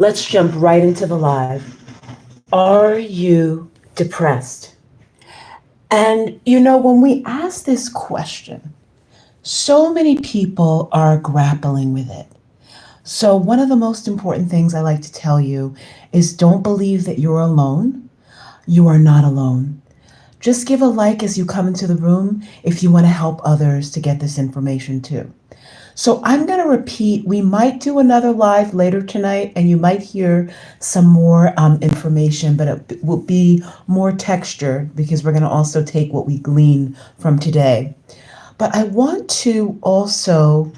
Let's jump right into the live. Are you depressed? And when we ask this question, so many people are grappling with it. So, one of the most important things I like to tell you is don't believe that you're alone. You are not alone. Just give a like as you come into the room if you want to help others to get this information too. So I'm going to repeat. We might do another live later tonight, and you might hear some more information, but it will be more textured because we're going to also take what we glean from today. But I want to also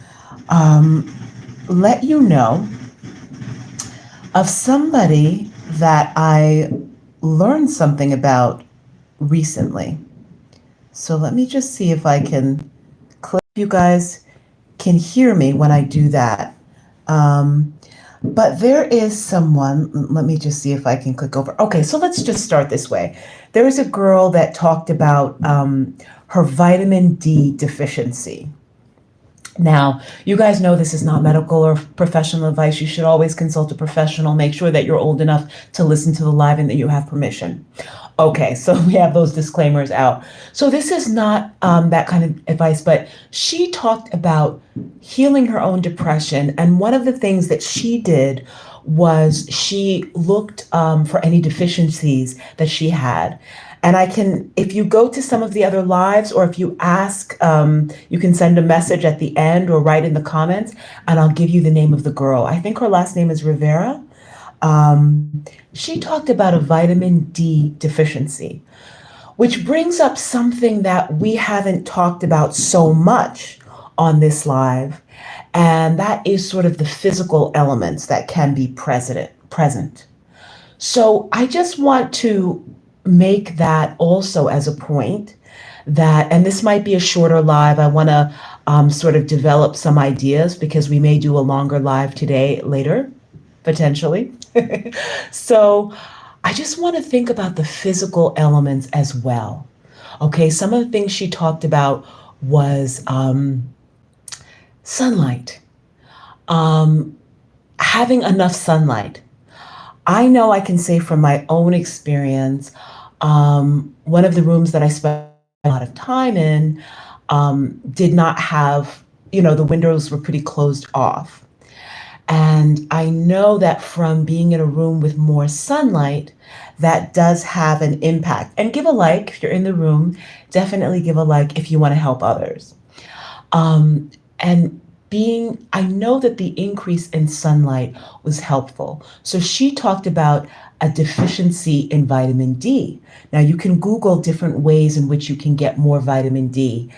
let you know of somebody that I learned something about recently. So let me just see if I can click. You guys can hear me when I do that. Um, but there is someone, let me just see if I can click over. Okay, so let's just start this way. There is a girl that talked about her vitamin D deficiency. Now, you guys know this is not medical or professional advice. You should always consult a professional. Make sure that you're old enough to listen to the live and that you have permission. Okay, so we have those disclaimers out. So this is not that kind of advice, but she talked about healing her own depression. And one of the things that she did was she looked for any deficiencies that she had. And if you go to some of the other lives, or if you ask, you can send a message at the end or write in the comments, and I'll give you the name of the girl. I think her last name is Rivera. She talked about a vitamin D deficiency, which brings up something that we haven't talked about so much on this live, and that is sort of the physical elements that can be present. So I just want to make that also as a point that, and this might be a shorter live. I want to sort of develop some ideas because we may do a longer live today later, potentially. So I just want to think about the physical elements as well. Okay, some of the things she talked about was sunlight, having enough sunlight. I know I can say from my own experience, one of the rooms that I spent a lot of time in did not have, the windows were pretty closed off. And I know that from being in a room with more sunlight, that does have an impact. And give a like if you're in the room. Definitely give a like if you want to help others. And I know that the increase in sunlight was helpful. So she talked about a deficiency in vitamin D. Now you can Google different ways in which you can get more vitamin D,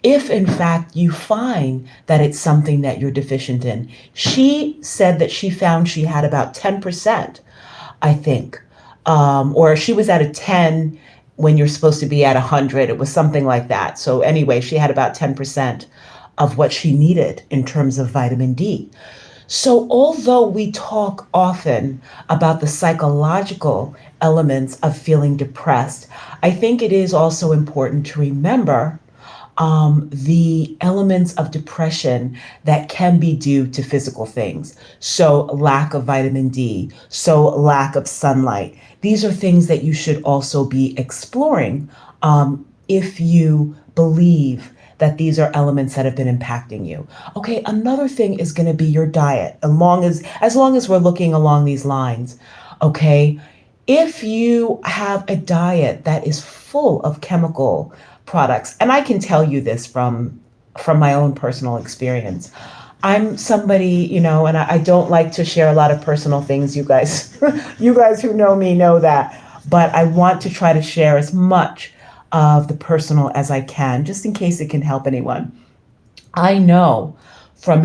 if in fact you find that it's something that you're deficient in. She said that she found she had about 10%, I think, or she was at a 10 when you're supposed to be at 100. It was something like that. So anyway, she had about 10% of what she needed in terms of vitamin D. So although we talk often about the psychological elements of feeling depressed, I think it is also important to remember the elements of depression that can be due to physical things. So lack of vitamin D, so lack of sunlight. These are things that you should also be exploring if you believe that these are elements that have been impacting you. Okay, another thing is going to be your diet, as long as we're looking along these lines. Okay, if you have a diet that is full of chemical products, and I can tell you this from my own personal experience. I'm somebody, and I don't like to share a lot of personal things. You guys, you guys who know me know that, but I want to try to share as much of the personal as I can, just in case it can help anyone. I know from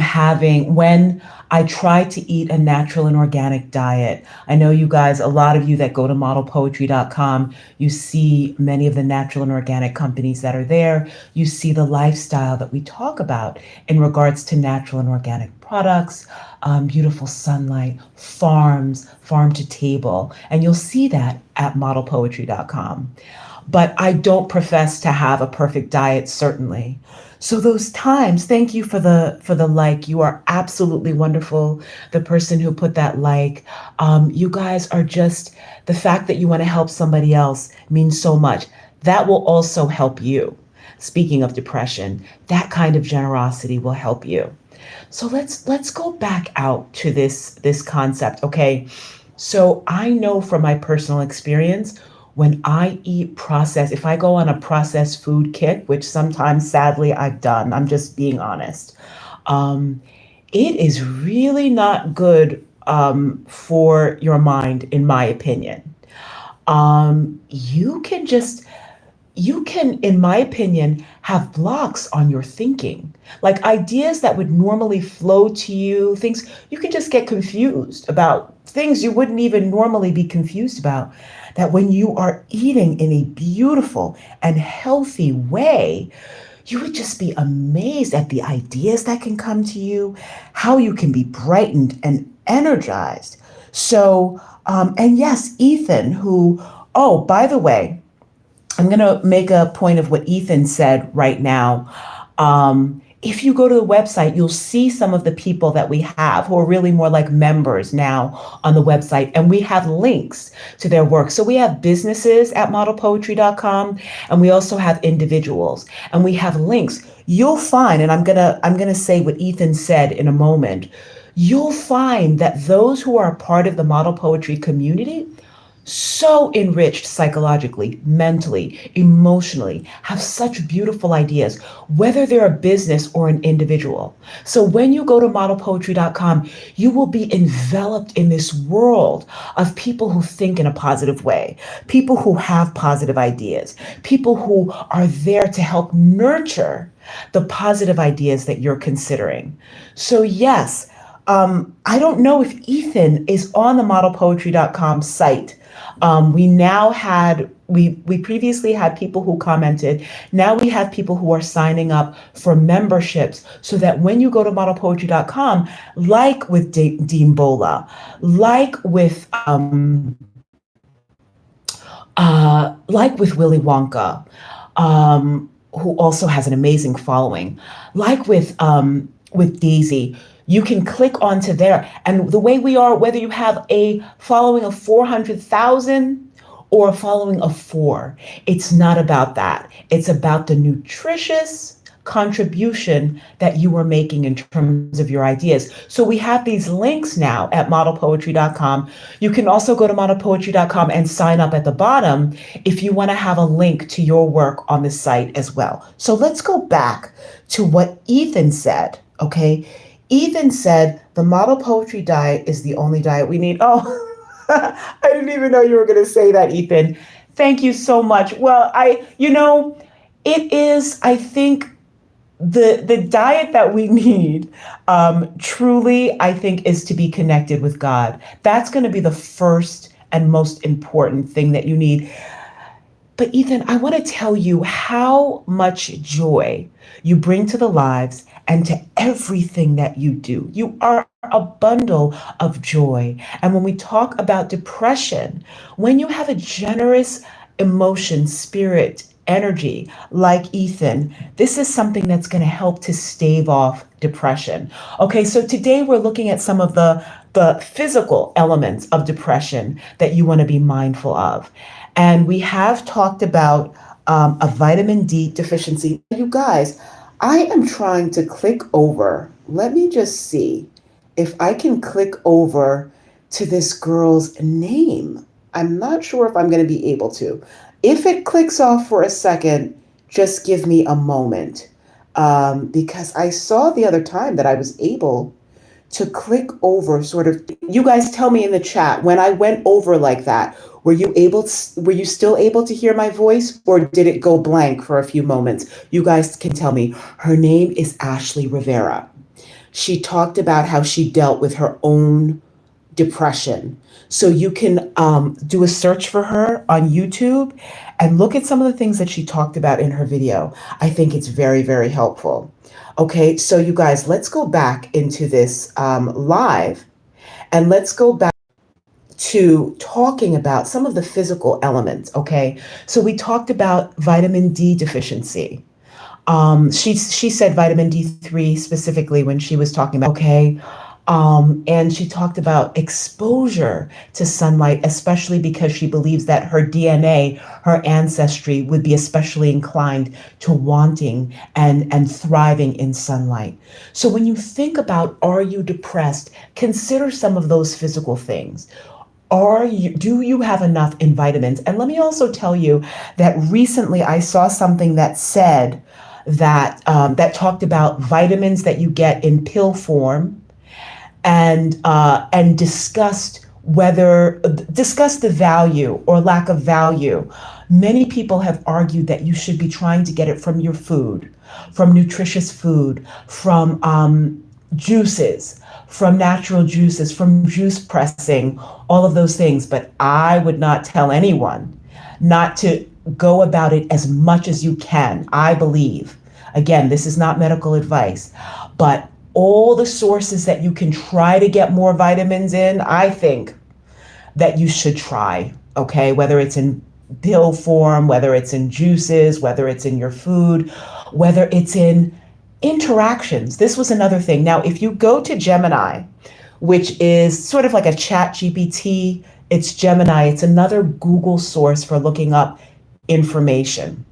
when I try to eat a natural and organic diet. I know you guys, a lot of you that go to modelpoetry.com, you see many of the natural and organic companies that are there. You see the lifestyle that we talk about in regards to natural and organic products, beautiful sunlight, farm to table. And you'll see that at modelpoetry.com. but I don't profess to have a perfect diet, certainly. So those times, thank you for the like. You are absolutely wonderful. The person who put that like, you guys are just the fact that you want to help somebody else means so much. That will also help you. Speaking of depression, that kind of generosity will help you. So let's go back out to this concept, okay? So I know from my personal experience, when I eat processed, if I go on a processed food kick, which sometimes sadly I've done, I'm just being honest, um, it is really not good for your mind, in my opinion. You can, in my opinion, have blocks on your thinking. Like ideas that would normally flow to you, things you can just get confused about, things you wouldn't even normally be confused about. That when you are eating in a beautiful and healthy way, you would just be amazed at the ideas that can come to you, how you can be brightened and energized. So, and yes, Ethan, who, oh, by the way, I'm going to make a point of what Ethan said right now. If you go to the website, you'll see some of the people that we have who are really more like members now on the website, and we have links to their work. So we have businesses at modelpoetry.com, and we also have individuals, and we have links. You'll find, and I'm gonna say what Ethan said in a moment. You'll find that those who are a part of the model poetry community so enriched psychologically, mentally, emotionally, have such beautiful ideas, whether they're a business or an individual. So when you go to modelpoetry.com, you will be enveloped in this world of people who think in a positive way, people who have positive ideas, people who are there to help nurture the positive ideas that you're considering. So yes, I don't know if Ethan is on the modelpoetry.com site. We previously had people who commented. Now we have people who are signing up for memberships so that when you go to modelpoetry.com, like with Dean Bola, like with Willy Wonka, who also has an amazing following, with Daisy, you can click onto there. And the way we are, whether you have a following of 400,000 or a following of 4, it's not about that. It's about the nutritious contribution that you are making in terms of your ideas. So we have these links now at modelpoetry.com. You can also go to modelpoetry.com and sign up at the bottom if you want to have a link to your work on the site as well. So let's go back to what Ethan said, okay? Ethan said the model poetry diet is the only diet we need. Oh, I didn't even know you were going to say that, Ethan. Thank you so much. Well, it is, I think, the diet that we need, truly, I think, is to be connected with God. That's going to be the first and most important thing that you need. But Ethan, I want to tell you how much joy you bring to the lives and to everything that you do. You are a bundle of joy. And when we talk about depression, when you have a generous emotion, spirit, energy like Ethan, this is something that's going to help to stave off depression. Okay, so today we're looking at some of the physical elements of depression that you want to be mindful of. And we have talked about a vitamin D deficiency. You guys, I am trying to click over. Let me just see if I can click over to this girl's name. I'm not sure if I'm going to be able to. If it clicks off for a second, just give me a moment. Because I saw the other time that I was able to click over sort of. You guys tell me in the chat when I went over like that, were you still able to hear my voice, or did it go blank for a few moments? You guys can tell me. Her name is Ashley Rivera. She talked about how she dealt with her own depression. So you can do a search for her on YouTube and look at some of the things that she talked about in her video. I think it's very, very helpful. Okay, so you guys, let's go back into this live, and let's go back to talking about some of the physical elements, okay? So we talked about vitamin D deficiency. She said vitamin D3 specifically when she was talking about, okay. And she talked about exposure to sunlight, especially because she believes that her DNA, her ancestry would be especially inclined to wanting and thriving in sunlight. So when you think about, are you depressed? Consider some of those physical things. Do you have enough in vitamins? And let me also tell you that recently I saw something that said that talked about vitamins that you get in pill form, and discussed the value or lack of value. Many people have argued that you should be trying to get it from your food, from nutritious food, from juices, from natural juices, from juice pressing, all of those things. But I would not tell anyone not to go about it as much as you can. I believe, again, this is not medical advice, but all the sources that you can try to get more vitamins in, I think that you should try, okay? Whether it's in pill form, whether it's in juices, whether it's in your food, whether it's in interactions. This was another thing. Now, if you go to Gemini, which is sort of like a chat GPT, it's Gemini. It's another Google source for looking up information.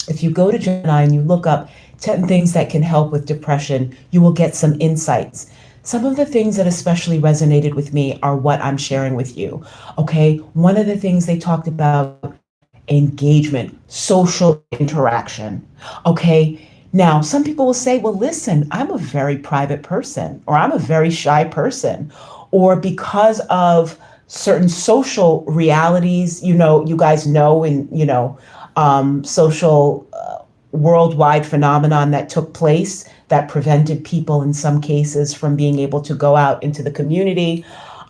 If you go to Gemini and you look up 10 things that can help with depression, you will get some insights. Some of the things that especially resonated with me are what I'm sharing with you. Okay. One of the things they talked about, engagement, social interaction. Okay. Now, some people will say, well, listen, I'm a very private person, or I'm a very shy person, or because of certain social realities, you guys know, and, social worldwide phenomenon that took place that prevented people in some cases from being able to go out into the community.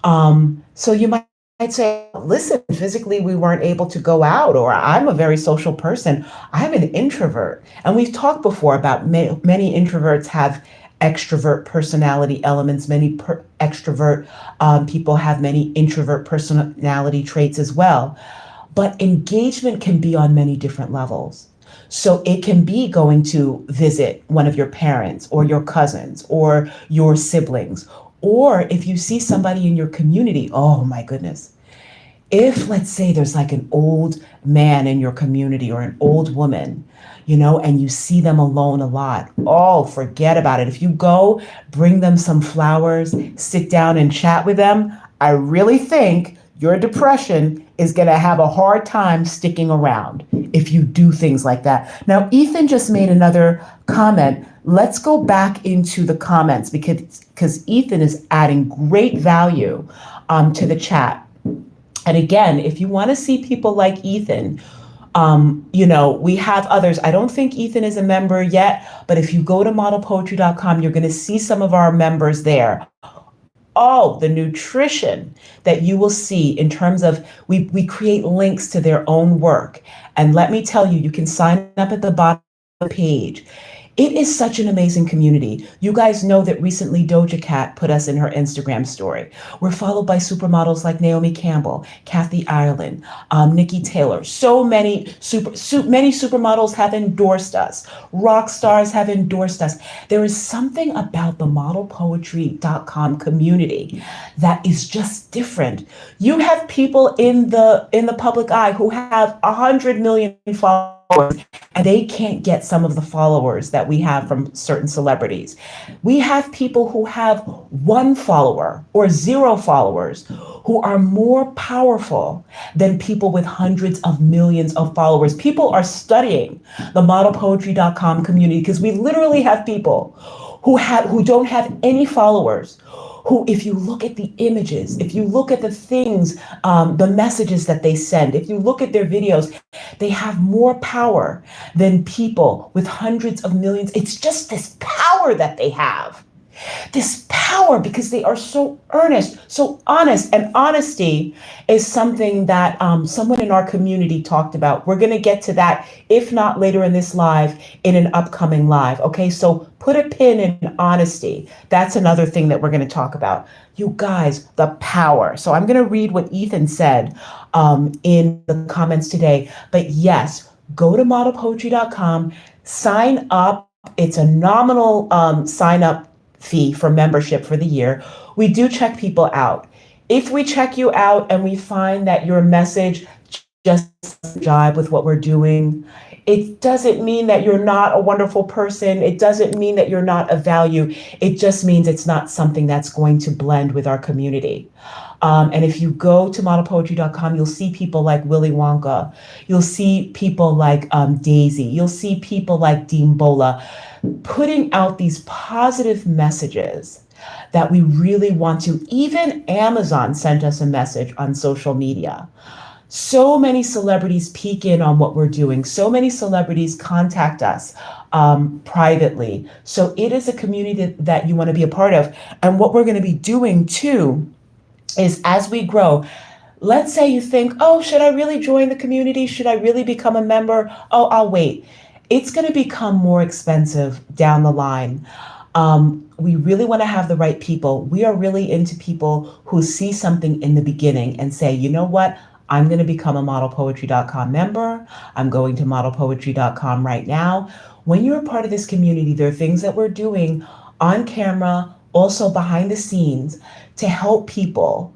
So you might say, listen, physically we weren't able to go out, or I'm a very social person. I'm an introvert. And we've talked before about many introverts have extrovert personality elements. Many extrovert people have many introvert personality traits as well. But engagement can be on many different levels. So it can be going to visit one of your parents or your cousins or your siblings. Or if you see somebody in your community, oh my goodness. If, let's say, there's like an old man in your community or an old woman, and you see them alone a lot, oh, forget about it. If you go, bring them some flowers, sit down and chat with them, I really think your depression is going to have a hard time sticking around if you do things like that. Now, Ethan just made another comment. Let's go back into the comments because Ethan is adding great value to the chat. And again, if you want to see people like Ethan, we have others. I don't think Ethan is a member yet, but if you go to modelpoetry.com, you're going to see some of our members there. Oh, the nutrition that you will see in terms of, we create links to their own work. And let me tell you, you can sign up at the bottom of the page. It is such an amazing community. You guys know that recently Doja Cat put us in her Instagram story. We're followed by supermodels like Naomi Campbell, Kathy Ireland, Nikki Taylor. So many supermodels have endorsed us. Rock stars have endorsed us. There is something about the modelpoetry.com community that is just different. You have people in the public eye who have 100 million followers, and they can't get some of the followers that we have from certain celebrities. We have people who have 1 follower or 0 followers who are more powerful than people with hundreds of millions of followers. People are studying the modelpoetry.com community because we literally have people who don't have any followers, who, if you look at the images, if you look at the things, the messages that they send, if you look at their videos, they have more power than people with hundreds of millions. It's just this power that they have. this power because they are so earnest, so honest. And honesty is something that someone in our community talked about. We're going to get to that, if not later in this live, in an upcoming live. Okay, so put a pin in honesty. That's another thing that we're going to talk about. You guys, the power. So I'm going to read what Ethan said in the comments today. But yes, go to modelpoetry.com, sign up. It's a nominal sign up fee for membership for the year. We do check people out. If we check you out and we find that your message just doesn't jive with what we're doing, it doesn't mean that you're not a wonderful person. It doesn't mean that you're not of value. It just means it's not something that's going to blend with our community. And if you go to modelpoetry.com, you'll see people like Willy Wonka. You'll see people like Daisy. You'll see people like Dean Bola putting out these positive messages that we really want to. Even Amazon sent us a message on social media. So many celebrities peek in on what we're doing. So many celebrities contact us privately. So it is a community that you want to be a part of. And what we're going to be doing too is, as we grow, let's say you think, oh, should I really join the community? Should I really become a member? Oh, I'll wait. It's going to become more expensive down the line. We really want to have the right people. We are really into people who see something in the beginning and say, you know what? I'm going to become a modelpoetry.com member. I'm going to modelpoetry.com right now. When you're a part of this community, there are things that we're doing on camera, also behind the scenes, to help people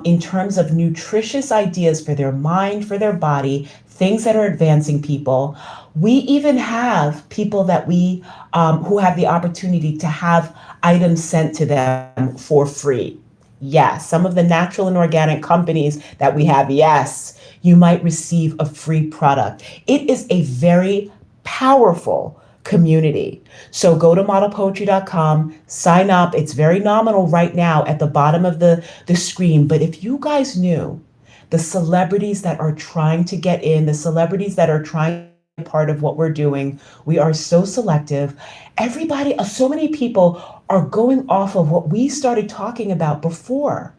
in terms of nutritious ideas for their mind, for their body, things that are advancing people. We even have people that we who have the opportunity to have items sent to them for free. Yes, some of the natural and organic companies that we have, yes, you might receive a free product. It is a very powerful community. So go to modelpoetry.com, sign up. It's very nominal right now at the bottom of the screen. But if you guys knew the celebrities that are trying to get in, the celebrities that are trying to be part of what we're doing, we are so selective. Everybody, so many people are going off of what we started talking about before.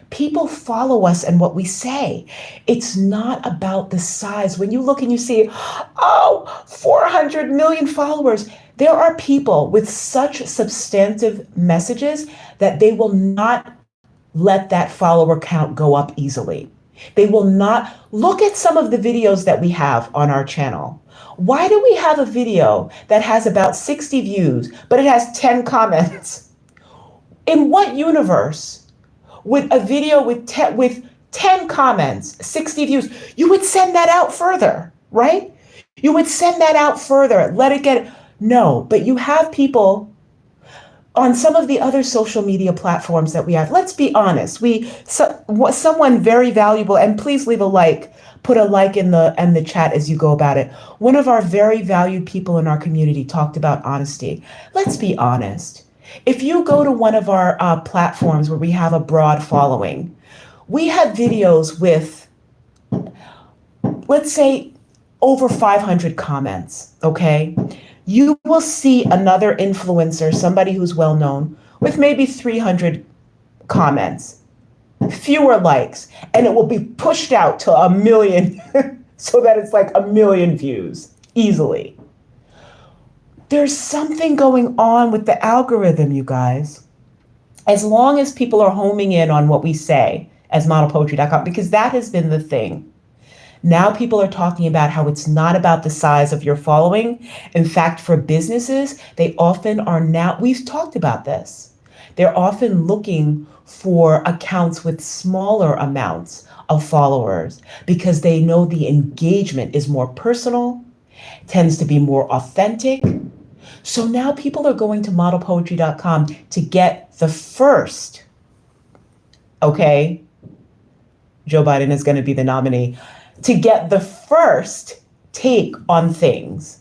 People follow us and what we say. It's not about the size. When you look and you see, oh, 400 million followers, there are people with such substantive messages that they will not let that follower count go up easily. They will not. Look at some of the videos that we have on our channel. Why do we have a video that has about 60 views, but it has 10 comments? In what universe would a video with 10 comments, 60 views, you would send that out further, right? You would send that out further, let it get, no, but you have people on some of the other social media platforms that we have. Let's be honest, someone very valuable, and please leave a like, put a like in the chat as you go about it. One of our very valued people in our community talked about honesty. Let's be honest. If you go to one of our platforms where we have a broad following, we have videos with, let's say, over 500 comments, okay? You will see another influencer, somebody who's well known, with maybe 300 comments, fewer likes, and it will be pushed out to 1 million so that it's like 1 million views easily. There's something going on with the algorithm, you guys. As long as people are homing in on what we say as modelpoetry.com, because that has been the thing. Now people are talking about how it's not about the size of your following. In fact, for businesses, they often are now, we've talked about this. They're often looking for accounts with smaller amounts of followers because they know the engagement is more personal, tends to be more authentic. So now people are going to modelpoetry.com to get the first, okay, Joe Biden is going to be the nominee, to get the first take on things.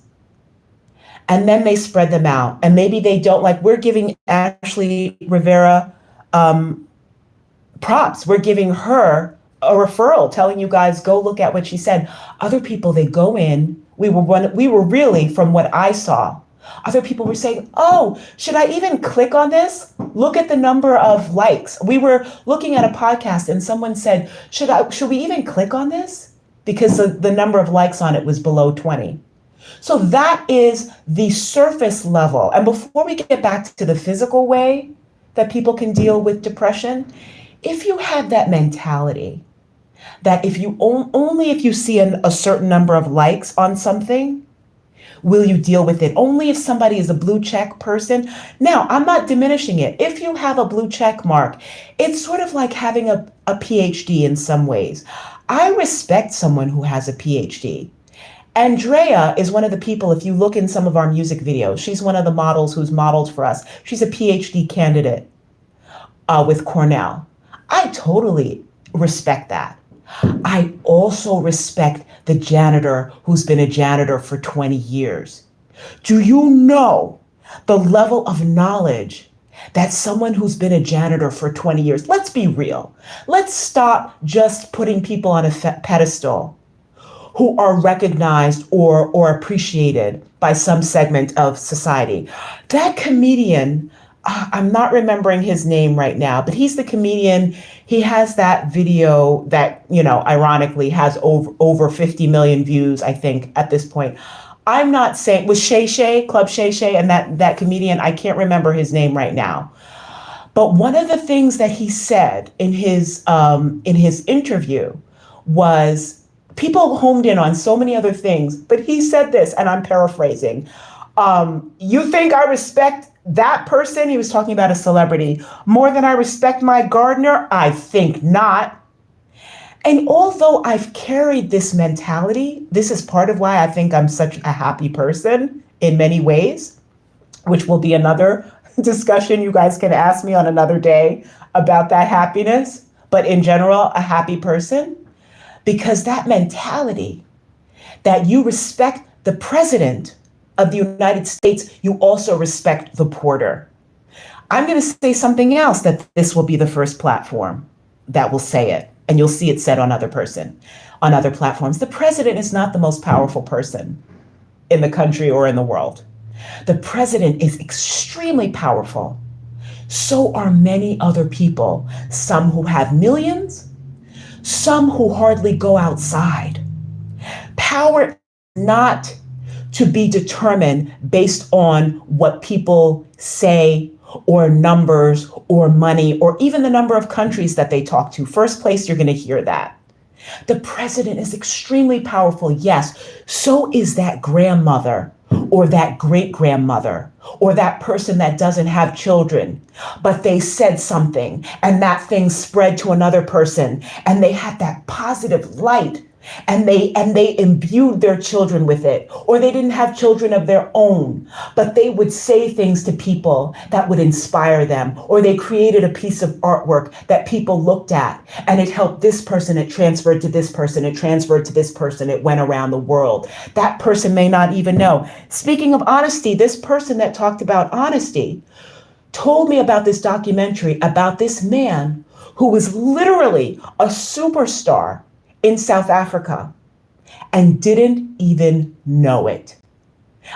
And then they spread them out. And maybe they don't, like, we're giving Ashley Rivera props. We're giving her a referral, telling you guys, go look at what she said. Other people, they go in. We were really, from what I saw, Other people were saying, oh, should I even click on this? Look at the number of likes. We were looking at a podcast and someone said, should we even click on this? Because the number of likes on it was below 20. So that is the surface level. And before we get back to the physical way that people can deal with depression, if you have that mentality that if you only if you see a certain number of likes on something, will you deal with it? Only if somebody is a blue check person. Now, I'm not diminishing it. If you have a blue check mark, it's sort of like having a PhD in some ways. I respect someone who has a PhD. Andrea is one of the people, if you look in some of our music videos, she's one of the models who's modeled for us. She's a PhD candidate with Cornell. I totally respect that. I also respect the janitor who's been a janitor for 20 years. Do you know the level of knowledge that someone who's been a janitor for 20 years, let's be real. Let's stop just putting people on a pedestal who are recognized or appreciated by some segment of society. That comedian, I'm not remembering his name right now, but he's the comedian. He has that video that, ironically has over 50 million views, I think, at this point. I'm not saying, was Shay Shay, Club Shay Shay, and that comedian, I can't remember his name right now. But one of the things that he said in his interview was, people homed in on so many other things, but he said this, and I'm paraphrasing. You think I respect that person? He was talking about a celebrity more than I respect my gardener? I think not. And although I've carried this mentality, this is part of why I think I'm such a happy person in many ways, which will be another discussion you guys can ask me on another day about that happiness. But in general, a happy person. Because that mentality that you respect the president of the United States, you also respect the porter. I'm going to say something else that this will be the first platform that will say it, and you'll see it said on other platforms. The president is not the most powerful person in the country or in the world. The president is extremely powerful. So are many other people, some who have millions, some who hardly go outside. Power is not to be determined based on what people say or numbers or money or even the number of countries that they talk to. First place, you're going to hear that. The president is extremely powerful. Yes, so is that grandmother or that great grandmother or that person that doesn't have children, but they said something and that thing spread to another person and they had that positive light and they imbued their children with it, or they didn't have children of their own, but they would say things to people that would inspire them, or they created a piece of artwork that people looked at and it helped this person, it transferred to this person, it transferred to this person, it went around the world. That person may not even know. Speaking of honesty, this person that talked about honesty told me about this documentary about this man who was literally a superstar in South Africa and didn't even know it.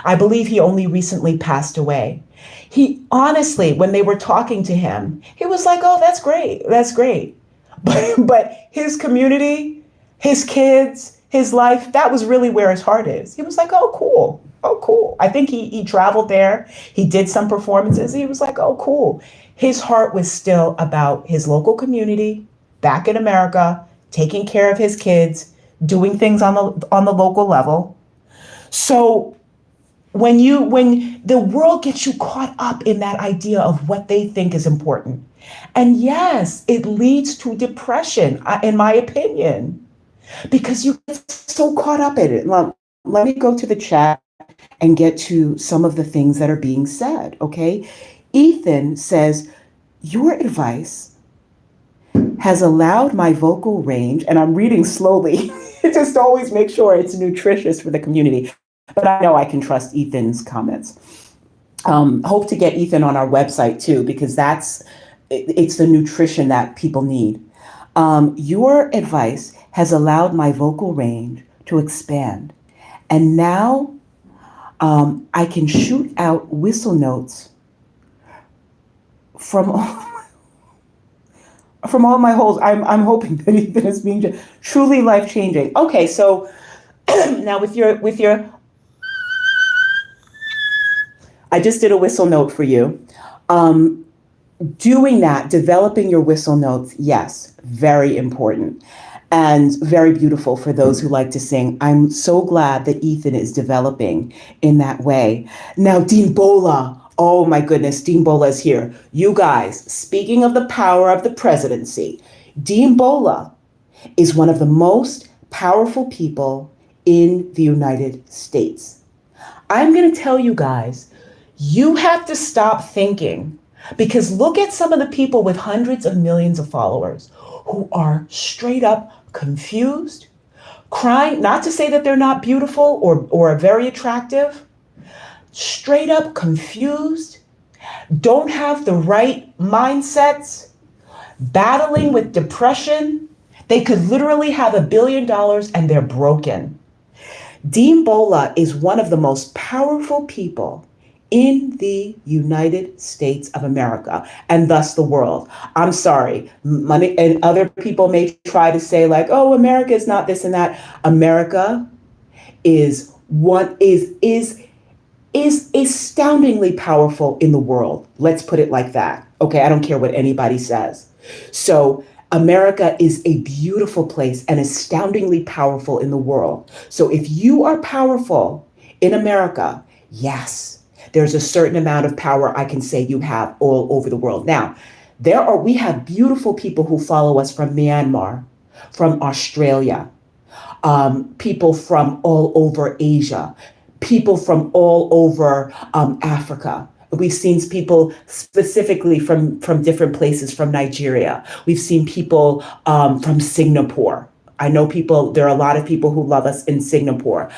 I believe he only recently passed away. He honestly, when they were talking to him, he was like, oh, that's great. That's great. But his community, his kids, his life, that was really where his heart is. He was like, oh, cool. Oh, cool. I think he traveled there. He did some performances. He was like, oh, cool. His heart was still about his local community back in America, taking care of his kids, doing things on the local level. So when the world gets you caught up in that idea of what they think is important, and yes, it leads to depression, in my opinion, because you get so caught up in it. Let me go to the chat and get to some of the things that are being said, okay? Ethan says, your advice has allowed my vocal range, and I'm reading slowly, just always make sure it's nutritious for the community. But I know I can trust Ethan's comments. Hope to get Ethan on our website too, because it's the nutrition that people need. Your advice has allowed my vocal range to expand. And now I can shoot out whistle notes from from all my holes. I'm hoping that Ethan is being truly life changing. Okay, so now with your I just did a whistle note for you. Um, Doing that, developing your whistle notes, yes, very important and very beautiful for those who like to sing. I'm so glad that Ethan is developing in that way. Now, Dean Bola. Oh my goodness, Dean Bola is here. You guys, speaking of the power of the presidency, Dean Bola is one of the most powerful people in the United States. I'm going to tell you guys, you have to stop thinking because look at some of the people with hundreds of millions of followers who are straight up confused, crying, not to say that they're not beautiful or very attractive, straight up confused, don't have the right mindsets, battling with depression. They could literally have $1 billion and they're broken. Dean Bola is one of the most powerful people in the United States of America and thus the world. I'm sorry, money and other people may try to say like, oh, America is not this and that. America is one is astoundingly powerful in the world. Let's put it like that. Okay, I don't care what anybody says. So America is a beautiful place and astoundingly powerful in the world. So if you are powerful in America, yes, there's a certain amount of power I can say you have all over the world. Now, we have beautiful people who follow us from Myanmar, from Australia, people from all over Asia, people from all over Africa. We've seen people specifically from different places, from Nigeria. We've seen people from Singapore. I know there are a lot of people who love us in Singapore,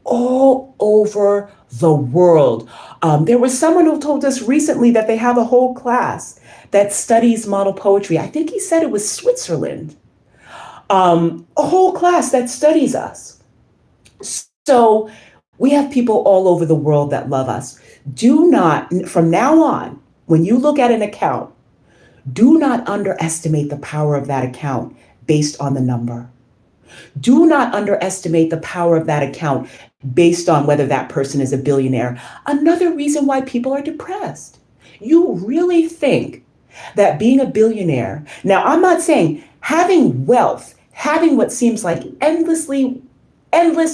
all over the world. There was someone who told us recently that they have a whole class that studies model poetry. I think he said it was Switzerland. A whole class that studies us. So we have people all over the world that love us. Do not, from now on, when you look at an account, do not underestimate the power of that account based on the number. Do not underestimate the power of that account based on whether that person is a billionaire. Another reason why people are depressed. You really think that being a billionaire, now I'm not saying having wealth, having what seems like endless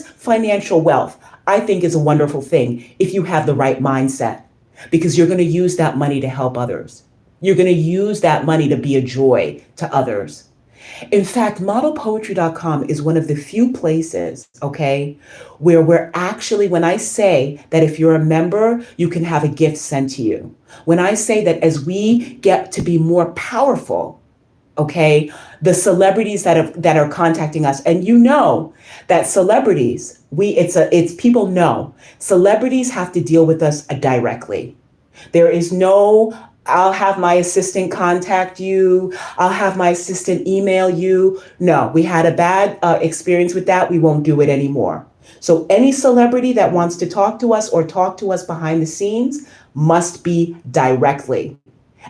financial wealth, I think is a wonderful thing if you have the right mindset, because you're going to use that money to help others. You're going to use that money to be a joy to others. In fact, modelpoetry.com is one of the few places, okay, where we're actually, when I say that if you're a member, you can have a gift sent to you. When I say that as we get to be more powerful, okay, the celebrities that are contacting us, and you know that celebrities, it's people know celebrities have to deal with us directly. There is no, I'll have my assistant contact you, I'll have my assistant email you. No, we had a bad experience with that. We won't do it anymore. So any celebrity that wants to talk to us or talk to us behind the scenes must be directly.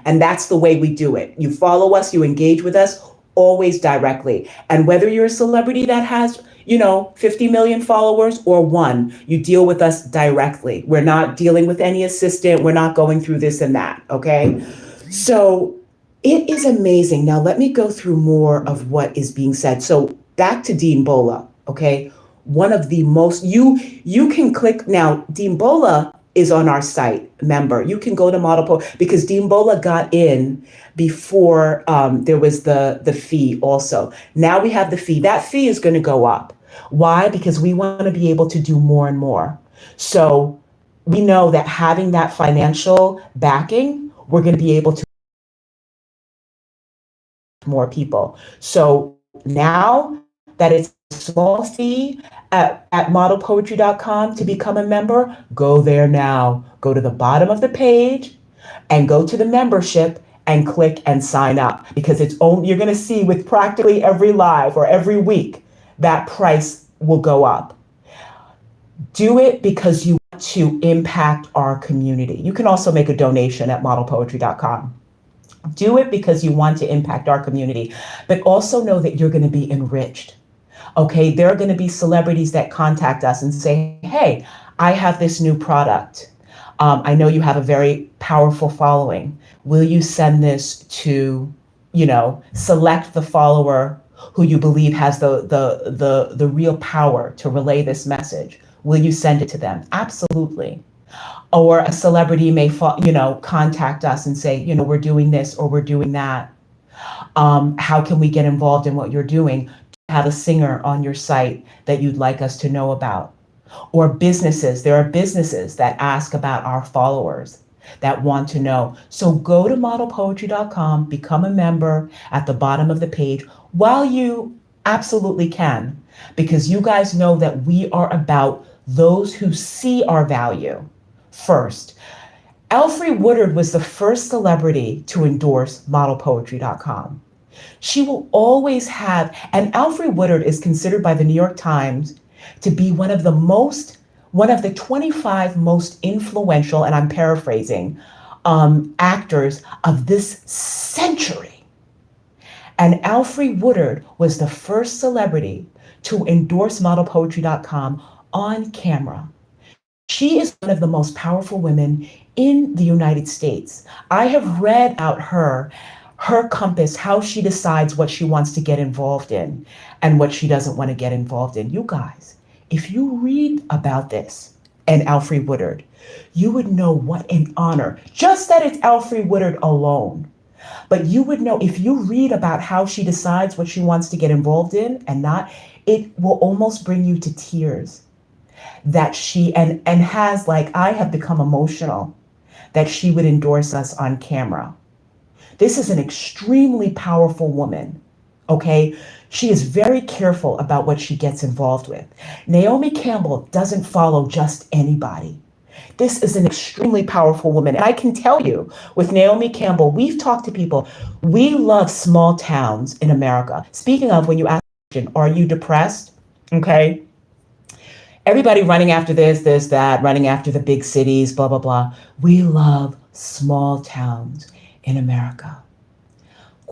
And that's the way we do it. You follow us, you engage with us, always directly. And whether you're a celebrity that has, 50 million followers or one, you deal with us directly. We're not dealing with any assistant. We're not going through this and that. Okay. So it is amazing. Now, let me go through more of what is being said. So back to Dean Bola. Okay. One of the most, you can click now, Dean Bola is on our site, member. You can go to because Dean Bola got in before there was the fee also. Now we have the fee. That fee is going to go up. Why? Because we want to be able to do more and more. So we know that having that financial backing, we're going to be able to more people. So now that it's a small fee at modelpoetry.com to become a member, go there now. Go to the bottom of the page and go to the membership and click and sign up, because it's only, you're going to see with practically every live or every week, that price will go up. Do it because you want want to impact our community. You can also make a donation at modelpoetry.com. Do it because you want to impact our community, but also know that you're going to be enriched. Okay, there are going to be celebrities that contact us and say, hey, I have this new product. I know you have a very powerful following. Will you send this to, select the follower who you believe has the real power to relay this message? Will you send it to them? Absolutely. Or a celebrity may, contact us and say, we're doing this or we're doing that. How can we get involved in what you're doing? Have a singer on your site that you'd like us to know about. Or businesses. There are businesses that ask about our followers that want to know. So go to modelpoetry.com, become a member at the bottom of the page while you absolutely can, because you guys know that we are about those who see our value first. Alfre Woodard was the first celebrity to endorse modelpoetry.com. She will always have, and Alfre Woodard is considered by the New York Times to be one of the 25 most influential, and I'm paraphrasing, actors of this century. And Alfre Woodard was the first celebrity to endorse modelpoetry.com on camera. She is one of the most powerful women in the United States. I have read out her compass, how she decides what she wants to get involved in and what she doesn't want to get involved in. You guys, if you read about this and Alfre Woodard, you would know what an honor, just that it's Alfre Woodard alone. But you would know, if you read about how she decides what she wants to get involved in and not, it will almost bring you to tears that she, and has, like, I have become emotional that she would endorse us on camera. This is an extremely powerful woman, okay? She is very careful about what she gets involved with. Naomi Campbell doesn't follow just anybody. This is an extremely powerful woman. And I can tell you, with Naomi Campbell, we've talked to people. We love small towns in America. Speaking of, when you ask the question, are you depressed? Okay. Everybody running after this, that, running after the big cities, blah, blah, blah. We love small towns in America.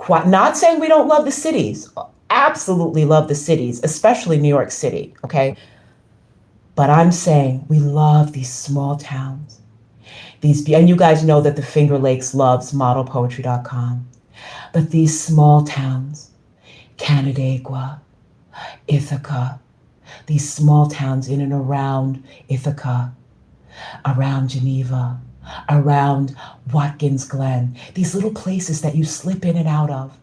Not saying we don't love the cities. Absolutely love the cities, especially New York City, okay? But I'm saying we love these small towns. And you guys know that the Finger Lakes loves modelpoetry.com. But these small towns, Canandaigua, Ithaca, these small towns in and around Ithaca, around Geneva, around Watkins Glen, these little places that you slip in and out of,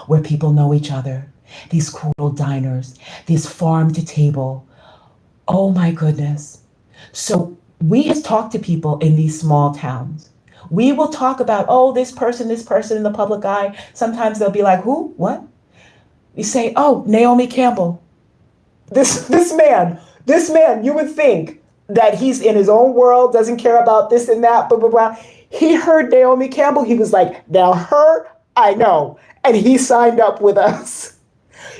where people know each other, these cool little diners, these farm to table. Oh my goodness. So we have talked to people in these small towns. We will talk about, oh, this person in the public eye. Sometimes they'll be like, who? What? We say, oh, Naomi Campbell. This man, you would think that he's in his own world, doesn't care about this and that, blah, blah, blah. He heard Naomi Campbell. He was like, now her, I know. And he signed up with us.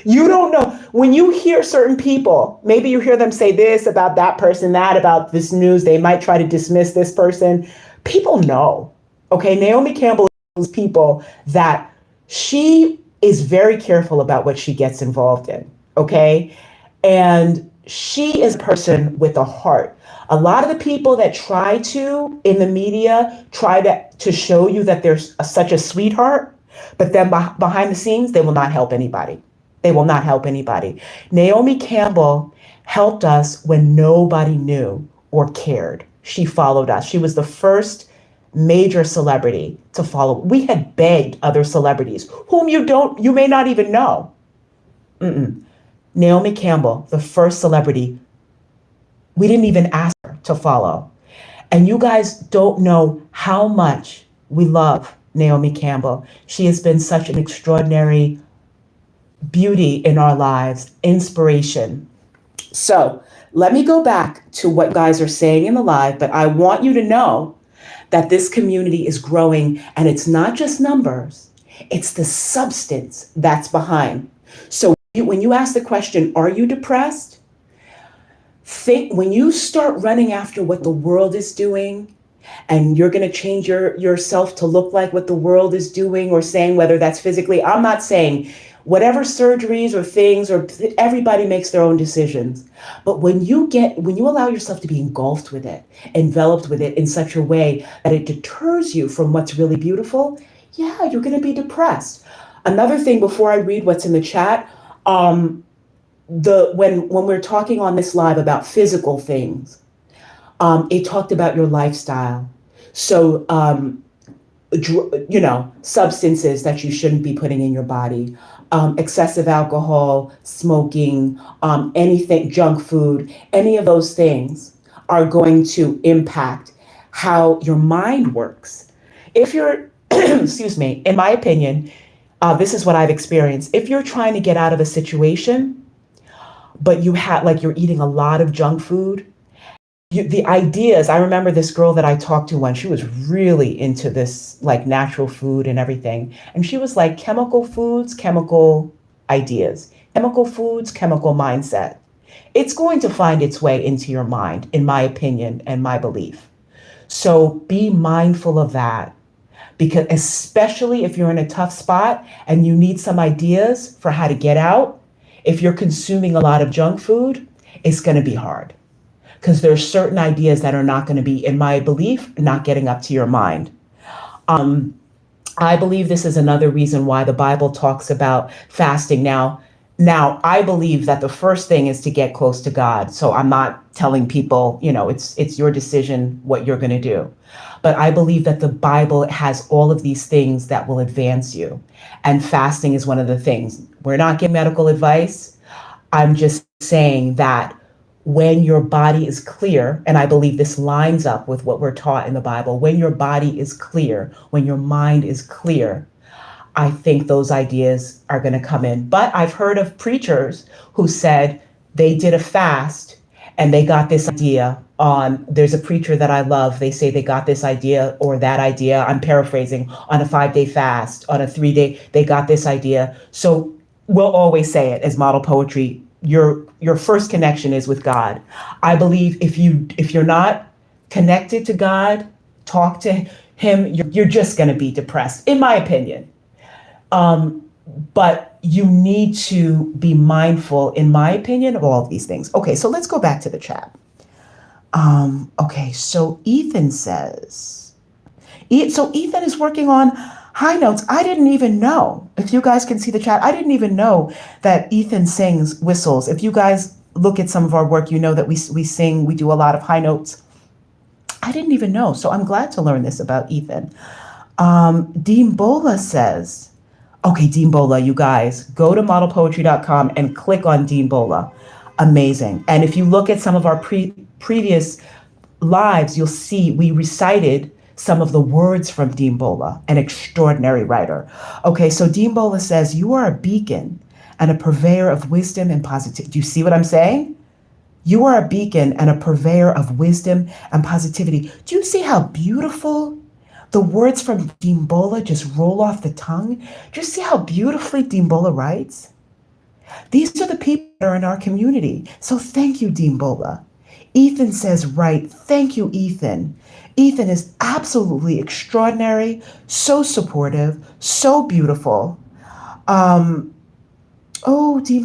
You don't know. When you hear certain people, maybe you hear them say this about that person, that about this news, they might try to dismiss this person. People know. Okay, Naomi Campbell is people that she is very careful about what she gets involved in. Okay. And she is a person with a heart. A lot of the people that try to, in the media, try to show you that there's such a sweetheart, but then behind the scenes, they will not help anybody. They will not help anybody. Naomi Campbell helped us when nobody knew or cared. She followed us. She was the first major celebrity to follow. We had begged other celebrities whom you may not even know. Naomi Campbell, the first celebrity, we didn't even ask her to follow. And you guys don't know how much we love Naomi Campbell. She has been such an extraordinary beauty in our lives, inspiration. So let me go back to what guys are saying in the live, but I want you to know that this community is growing, and it's not just numbers, it's the substance that's behind. So when you ask the question, are you depressed? Think when you start running after what the world is doing, and you're going to change yourself to look like what the world is doing or saying, whether that's physically, I'm not saying whatever surgeries or things, or everybody makes their own decisions. But when you allow yourself to be engulfed with it, enveloped with it in such a way that it deters you from what's really beautiful, yeah, you're going to be depressed. Another thing before I read what's in the chat, when we're talking on this live about physical things, it talked about your lifestyle. So, substances that you shouldn't be putting in your body, excessive alcohol, smoking, anything, junk food, any of those things are going to impact how your mind works. If you're, excuse me, in my opinion, this is what I've experienced. If you're trying to get out of a situation, but you're eating a lot of junk food, the ideas, I remember this girl that I talked to once, she was really into this like natural food and everything. And she was like, chemical foods, chemical ideas, chemical foods, chemical mindset. It's going to find its way into your mind, in my opinion and my belief. So be mindful of that, because especially if you're in a tough spot and you need some ideas for how to get out, if you're consuming a lot of junk food, it's going to be hard, because there's certain ideas that are not going to be, in my belief, not getting up to your mind. I believe this is another reason why the Bible talks about fasting. Now, I believe that the first thing is to get close to God. So I'm not telling people, it's your decision what you're going to do. But I believe that the Bible has all of these things that will advance you. And fasting is one of the things. We're not giving medical advice. I'm just saying that when your body is clear, and I believe this lines up with what we're taught in the Bible, when your body is clear, when your mind is clear, I think those ideas are going to come in. But I've heard of preachers who said they did a fast and they got this idea on, there's a preacher that I love. They say they got this idea or that idea. I'm paraphrasing, on a 5-day fast, on a 3-day, they got this idea. So we'll always say it as Model Poetry. Your first connection is with God. I believe if you're not connected to God, talk to him, you're just going to be depressed, in my opinion. But you need to be mindful, in my opinion, of all of these things. Okay, so let's go back to the chat. Okay, so Ethan says, so Ethan is working on high notes. I didn't even know, if you guys can see the chat, I didn't even know that Ethan sings whistles. If you guys look at some of our work, you know that we sing, we do a lot of high notes. I didn't even know, so I'm glad to learn this about Ethan. Dean Bola says, okay, Dean Bola, you guys, go to modelpoetry.com and click on Dean Bola. Amazing. And if you look at some of our previous lives, you'll see we recited some of the words from Dean Bola, an extraordinary writer. Okay, so Dean Bola says, you are a beacon and a purveyor of wisdom and positivity. Do you see what I'm saying? You are a beacon and a purveyor of wisdom and positivity. Do you see how beautiful the words from Dean Bola just roll off the tongue? Do you see how beautifully Dean Bola writes? These are the people that are in our community. So thank you, Dean Bola. Ethan says, right. Thank you, Ethan. Ethan is absolutely extraordinary, so supportive, so beautiful. Dean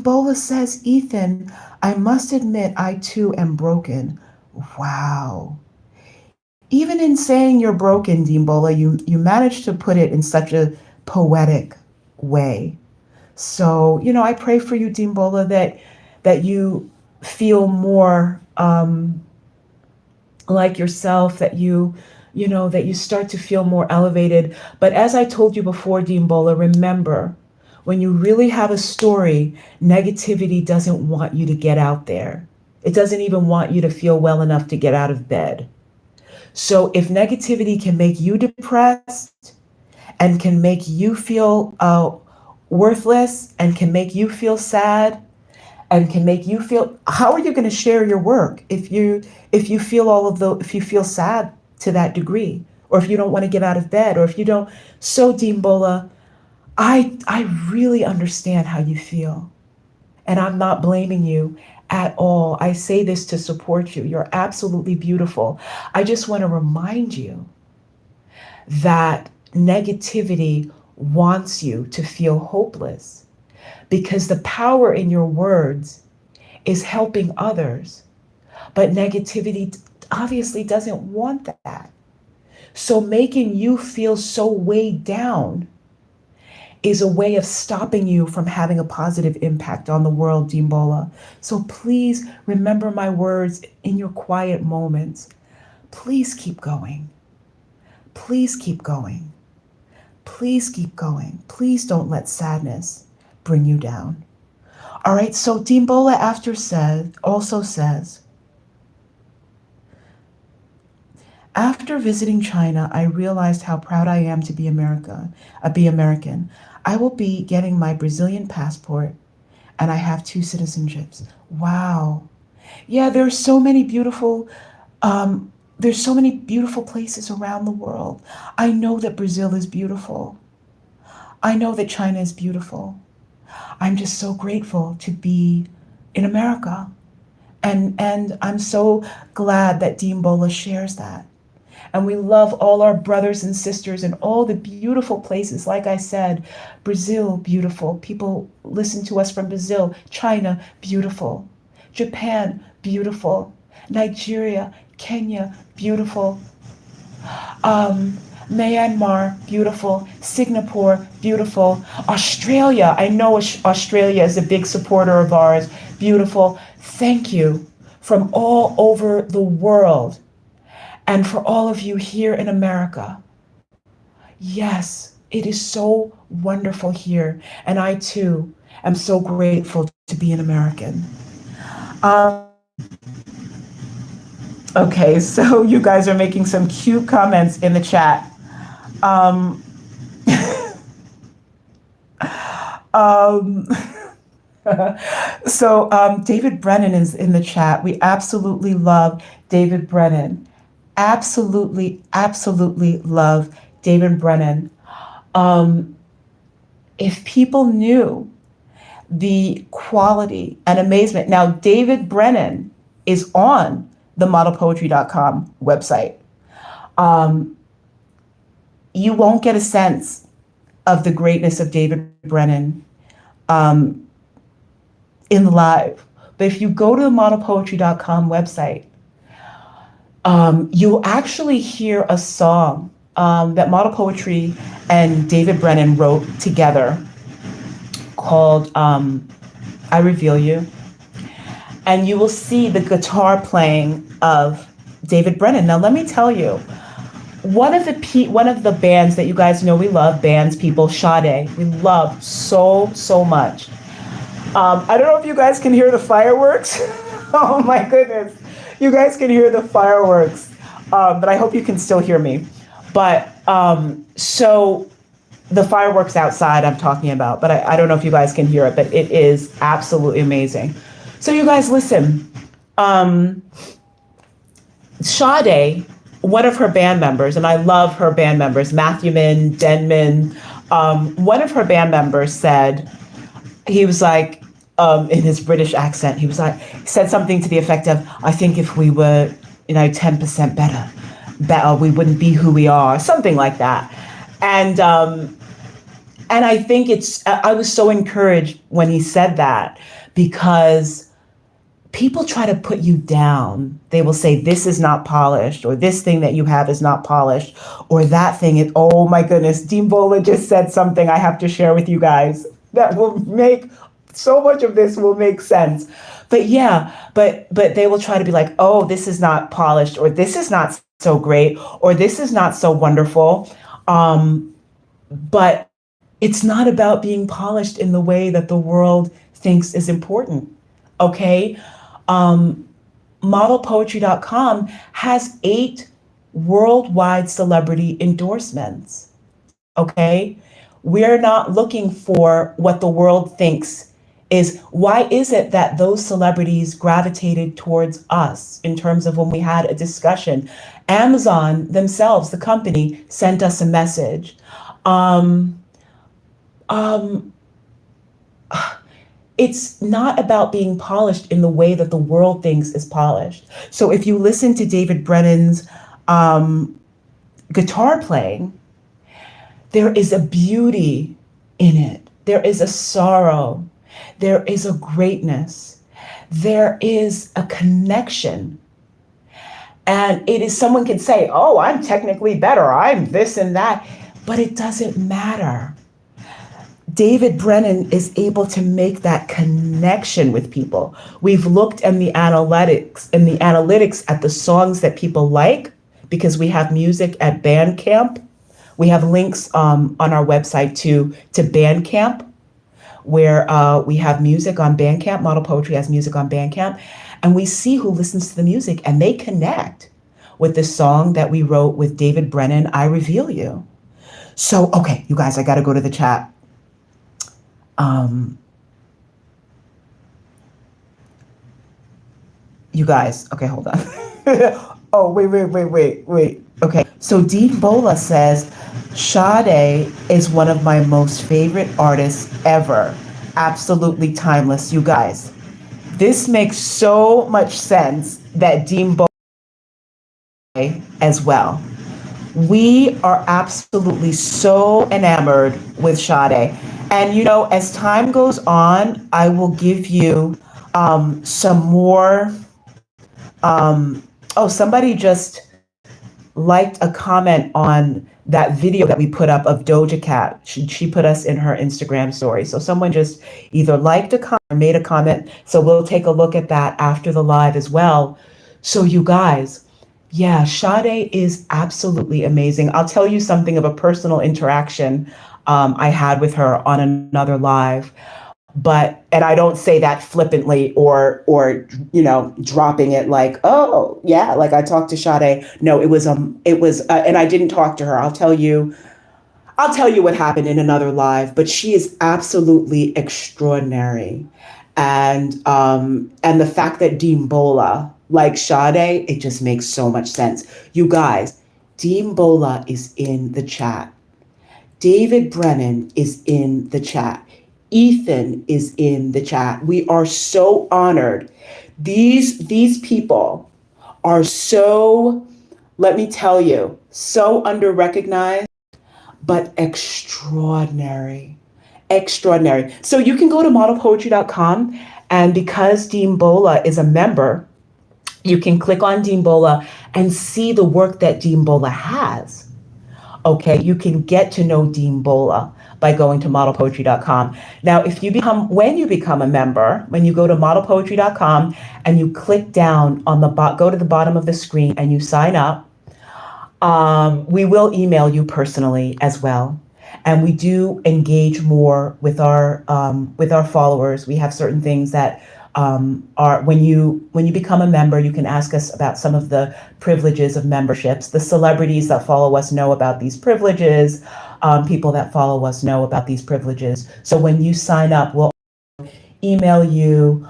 Bola says, Ethan, I must admit, I too am broken. Wow. Even in saying you're broken, Dean Bola, you managed to put it in such a poetic way. So, I pray for you, Dean Bola, that you feel more like yourself, that that you start to feel more elevated. But as I told you before, Dean Bola, remember, when you really have a story, negativity doesn't want you to get out there. It doesn't even want you to feel well enough to get out of bed. So if negativity can make you depressed and can make you feel worthless and can make you feel sad and can make you feel, how are you going to share your work if you feel sad to that degree, or if you don't want to get out of bed, or if you don't? So Dean Bola, I really understand how you feel, and I'm not blaming you. at all. I say this to support you. You're absolutely beautiful. I just want to remind you that negativity wants you to feel hopeless because the power in your words is helping others. But negativity obviously doesn't want that. So making you feel so weighed down is a way of stopping you from having a positive impact on the world, Dimbola. So please remember my words in your quiet moments. Please keep going. Please keep going. Please keep going. Please don't let sadness bring you down. All right, so Dimbola also says, after visiting China, I realized how proud I am to be American. I will be getting my Brazilian passport and I have two citizenships. Wow. Yeah, there's so many beautiful places around the world. I know that Brazil is beautiful. I know that China is beautiful. I'm just so grateful to be in America. And I'm so glad that Dimbola shares that. And we love all our brothers and sisters in all the beautiful places. Like I said, Brazil, beautiful. People listen to us from Brazil. China, beautiful. Japan, beautiful. Nigeria, Kenya, beautiful. Myanmar, beautiful. Singapore, beautiful. Australia, I know Australia is a big supporter of ours, beautiful. Thank you from all over the world. And for all of you here in America, yes, it is so wonderful here. And I too am so grateful to be an American. Um, okay, so you guys are making some cute comments in the chat. Um, um, David Brennan is in the chat. We absolutely love David Brennan. Absolutely, absolutely love David Brennan. If people knew the quality and amazement. Now, David Brennan is on the modelpoetry.com website. You won't get a sense of the greatness of David Brennan in live. But if you go to the modelpoetry.com website, you'll actually hear a song that Model Poetry and David Brennan wrote together called I Reveal You. And you will see the guitar playing of David Brennan. Now, let me tell you, one of the bands that you guys know we love, bands, people, Sade, we love so, so much. I don't know if you guys can hear the fireworks. Oh my goodness. You guys can hear the fireworks, but I hope you can still hear me. But so the fireworks outside I'm talking about, but I don't know if you guys can hear it, but it is absolutely amazing. So you guys listen. Sade, one of her band members, and I love her band members, Matthewman, Denman, one of her band members said, he was like, in his British accent, he said something to the effect of, I think if we were, 10% better, we wouldn't be who we are, something like that. And I think I was so encouraged when he said that, because people try to put you down. They will say, this is not polished, or this thing that you have is not polished, or that thing is, oh my goodness, Dimbola just said something I have to share with you guys that will make, so much of this will make sense. But yeah, but they will try to be like, oh, this is not polished, or this is not so great, or this is not so wonderful. But it's not about being polished in the way that the world thinks is important. Okay? Modelpoetry.com has 8 worldwide celebrity endorsements. Okay? We're not looking for what the world thinks is. Why is it that those celebrities gravitated towards us in terms of when we had a discussion? Amazon themselves, the company, sent us a message. it's not about being polished in the way that the world thinks is polished. So if you listen to David Brennan's um, guitar playing, there is a beauty in it. There is a sorrow. There is a greatness. There is a connection. And it is, someone can say, oh, I'm technically better, I'm this and that, but it doesn't matter. David Brennan is able to make that connection with people. We've looked in the analytics at the songs that people like, because we have music at Bandcamp. We have links on our website to Bandcamp, where we have music on Bandcamp. Model Poetry has music on Bandcamp. And we see who listens to the music and they connect with the song that we wrote with David Brennan, I Reveal You. So, okay, you guys, I got to go to the chat. You guys, okay, hold on. Oh, wait. Okay, so Dean Bola says, Sade is one of my most favorite artists ever. Absolutely timeless, you guys. This makes so much sense that Dean Bola as well. We are absolutely so enamored with Sade. And, you know, as time goes on, I will give you some more. Oh, somebody just liked a comment on that video that we put up of Doja Cat. She put us in her Instagram story. So someone just either liked a comment or made a comment. So we'll take a look at that after the live as well. So you guys, yeah, Sade is absolutely amazing. I'll tell you something of a personal interaction I had with her on another live. And I don't say that flippantly or you know, dropping it like, oh yeah, like I talked to Sade. No, it was and I didn't talk to her. I'll tell you what happened in another live. But she is absolutely extraordinary, and the fact that Dean Bola like Sade, it just makes so much sense. You guys, Dean Bola is in the chat. David Brennan is in the chat. Ethan is in the chat. We are so honored. These people are so, let me tell you, so under-recognized, but extraordinary. Extraordinary. So you can go to modelpoetry.com, and because Dean Bola is a member, you can click on Dean Bola and see the work that Dean Bola has. Okay, you can get to know Dean Bola by going to modelpoetry.com. Now, when you become a member, when you go to modelpoetry.com and you click down on go to the bottom of the screen and you sign up, we will email you personally as well. And we do engage more with our followers. We have certain things that are when you become a member, you can ask us about some of the privileges of memberships. The celebrities that follow us know about these privileges. People that follow us know about these privileges. So when you sign up, we'll email you,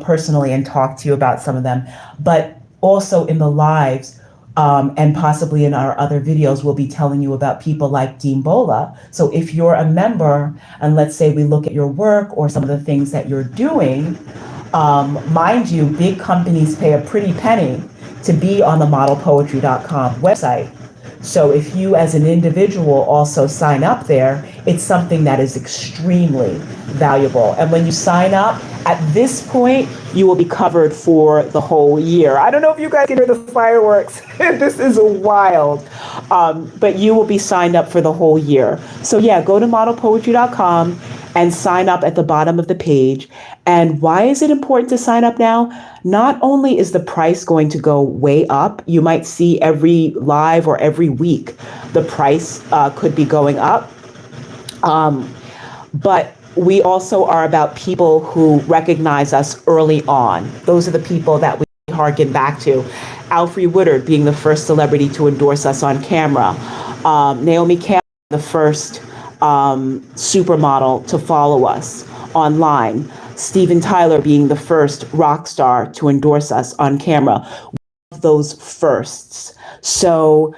personally and talk to you about some of them. But also in the lives, and possibly in our other videos, we'll be telling you about people like Dean Bola. So if you're a member, and let's say we look at your work or some of the things that you're doing, mind you, big companies pay a pretty penny to be on the modelpoetry.com website. So if you as an individual also sign up there, it's something that is extremely valuable. And when you sign up, at this point, you will be covered for the whole year. I don't know if you guys can hear the fireworks. This is wild. But you will be signed up for the whole year. So yeah, go to modelpoetry.com and sign up at the bottom of the page. And why is it important to sign up now? Not only is the price going to go way up, you might see every live or every week, the price could be going up. But we also are about people who recognize us early on. Those are the people that we harken back to. Alfre Woodard being the first celebrity to endorse us on camera. Naomi Campbell, the first supermodel to follow us online. Steven Tyler being the first rock star to endorse us on camera. Those firsts. So,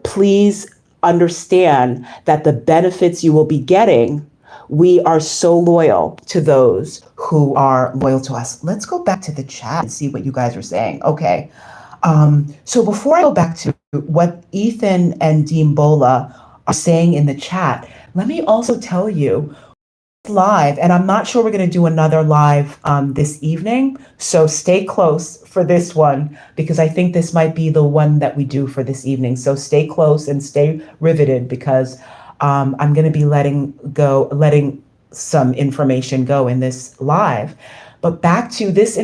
please understand that the benefits you will be getting We are so loyal to those who are loyal to us. Let's go back to the chat and see what you guys are saying. Okay. So before I go back to what Ethan and Deembola are saying in the chat, let me also tell you live, and I'm not sure we're going to do another live this evening. So stay close for this one because I think this might be the one that we do for this evening. So stay close and stay riveted because I'm going to be letting some information go in this live. But back to this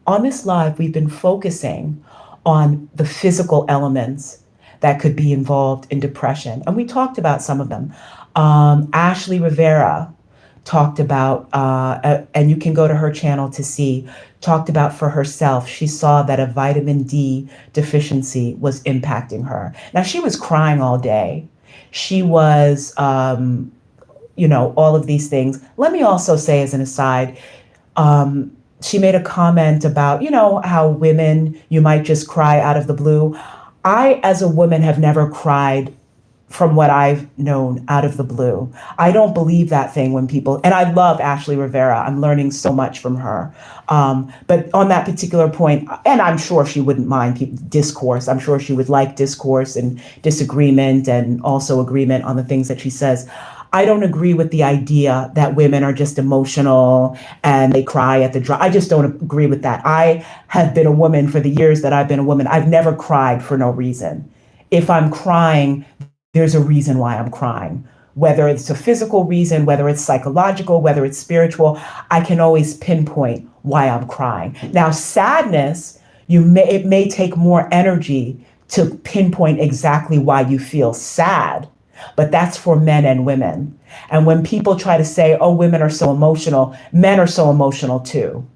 on this live, we've been focusing on the physical elements that could be involved in depression, and we talked about some of them. Ashley Rivera talked about, and you can go to her channel to see, talked about for herself, she saw that a vitamin D deficiency was impacting her. Now, she was crying all day. She was, all of these things. Let me also say as an aside, she made a comment about, how women, you might just cry out of the blue. I, as a woman, have never cried from what I've known out of the blue. I don't believe that thing when people, and I love Ashley Rivera. I'm learning so much from her. But on that particular point, and I'm sure she wouldn't mind discourse. I'm sure she would like discourse and disagreement and also agreement on the things that she says. I don't agree with the idea that women are just emotional and they cry at the drop. I just don't agree with that. I have been a woman for the years that I've been a woman. I've never cried for no reason. If I'm crying, there's a reason why I'm crying, whether it's a physical reason, whether it's psychological, whether it's spiritual. I can always pinpoint why I'm crying. Now, sadness, it may take more energy to pinpoint exactly why you feel sad, but that's for men and women. And when people try to say, oh, women are so emotional, men are so emotional too.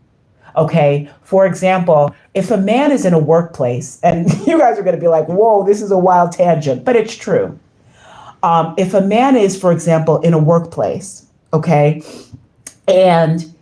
Okay. For example, if a man is in a workplace, and you guys are going to be like, whoa, this is a wild tangent, but it's true. If a man is, for example, in a workplace, okay, and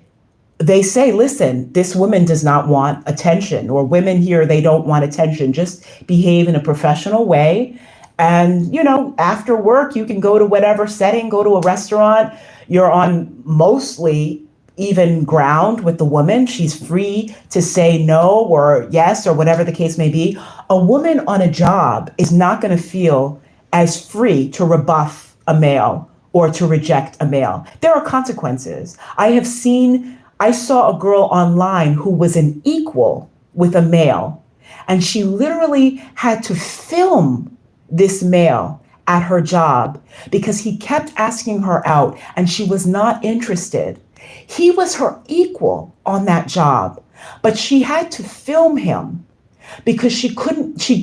they say, listen, this woman does not want attention, or women here, they don't want attention, just behave in a professional way. And, after work, you can go to whatever setting, go to a restaurant. You're on mostly even ground with the woman. She's free to say no or yes or whatever the case may be. A woman on a job is not going to feel as free to rebuff a male or to reject a male. There are consequences. I saw a girl online who was an equal with a male, and she literally had to film this male at her job because he kept asking her out and she was not interested. He was her equal on that job, but she had to film him because she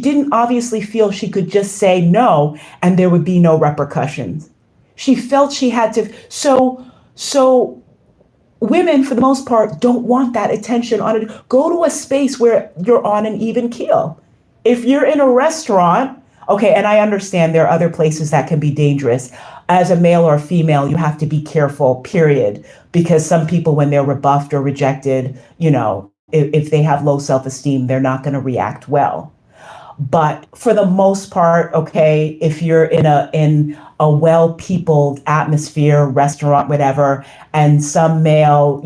didn't obviously feel she could just say no and there would be no repercussions. She felt she had to. So women, for the most part, don't want that attention on it. Go to a space where you're on an even keel. If you're in a restaurant, okay, and I understand there are other places that can be dangerous. As a male or a female, you have to be careful, period. Because some people, when they're rebuffed or rejected, if they have low self-esteem, they're not going to react well. But for the most part, okay, if you're in a well-peopled atmosphere, restaurant, whatever, and some male,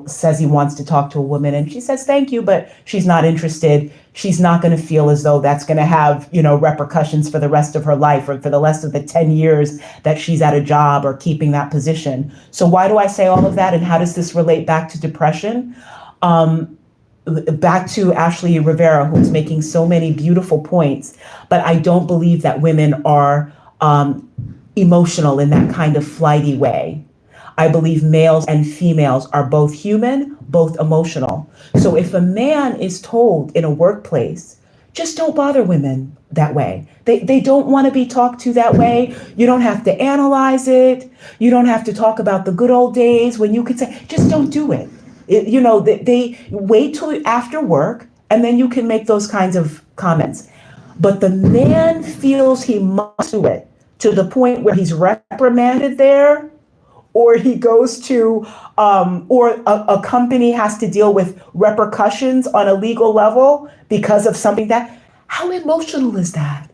says he wants to talk to a woman and she says, thank you, but she's not interested. She's not going to feel as though that's going to have, repercussions for the rest of her life or for the rest of the 10 years that she's at a job or keeping that position. So why do I say all of that? And how does this relate back to depression? Back to Ashley Rivera, who's making so many beautiful points, but I don't believe that women are emotional in that kind of flighty way. I believe males and females are both human, both emotional. So if a man is told in a workplace, just don't bother women that way. They don't want to be talked to that way. You don't have to analyze it. You don't have to talk about the good old days when you could say, just don't do it. They wait till after work and then you can make those kinds of comments. But the man feels he must do it to the point where he's reprimanded there, or he goes to, or a company has to deal with repercussions on a legal level because of something how emotional is that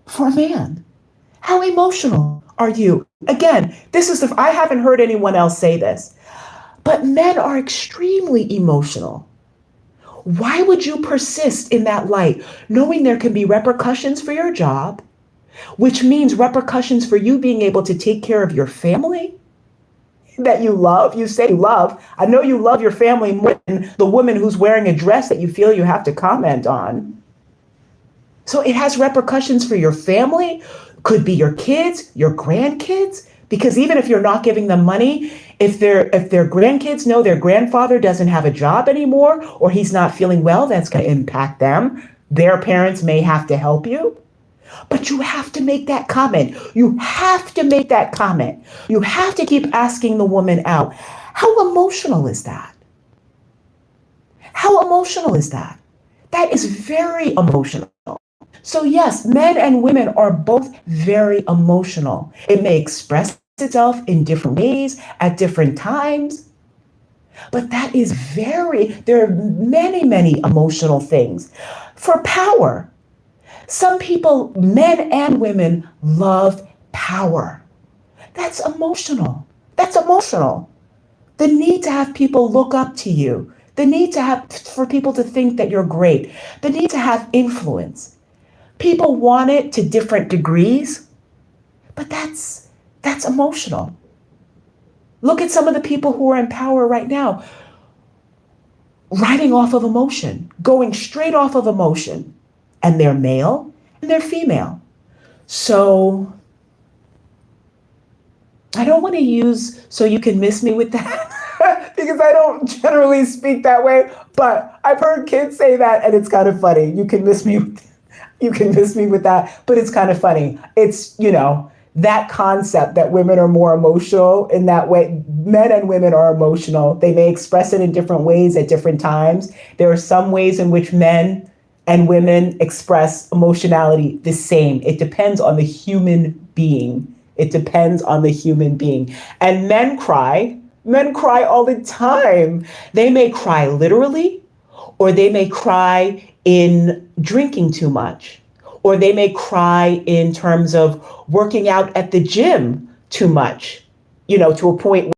for a man? How emotional are you Again, I haven't heard anyone else say this, but men are extremely emotional. Why would you persist in that light, knowing there can be repercussions for your job, which means repercussions for you being able to take care of your family that you love? You say you love. I know you love your family more than the woman who's wearing a dress that you feel you have to comment on. So it has repercussions for your family, could be your kids, your grandkids, because even if you're not giving them money, if their grandkids know their grandfather doesn't have a job anymore or he's not feeling well, that's going to impact them. Their parents may have to help you. But you have to make that comment. You have to make that comment. You have to keep asking the woman out. How emotional is that? How emotional is that? That is very emotional. So, yes, men and women are both very emotional. It may express itself in different ways at different times, but there are many, many emotional things. For power, some people, men and women, love power. That's emotional. That's emotional. The need to have people look up to you, the need for people to think that you're great, the need to have influence. People want it to different degrees, but that's emotional. Look at some of the people who are in power right now, riding off of emotion, going straight off of emotion. And they're male and they're female. So I don't want to use "so you can miss me with that" because I don't generally speak that way, but I've heard kids say that and it's kind of funny. You can miss me with that, but it's kind of funny. It's, that concept that women are more emotional in that way. Men and women are emotional. They may express it in different ways at different times. There are some ways in which men and women express emotionality the same. It depends on the human being. It depends on the human being. And men cry. Men cry all the time. They may cry literally, or they may cry in drinking too much, or they may cry in terms of working out at the gym too much, to a point where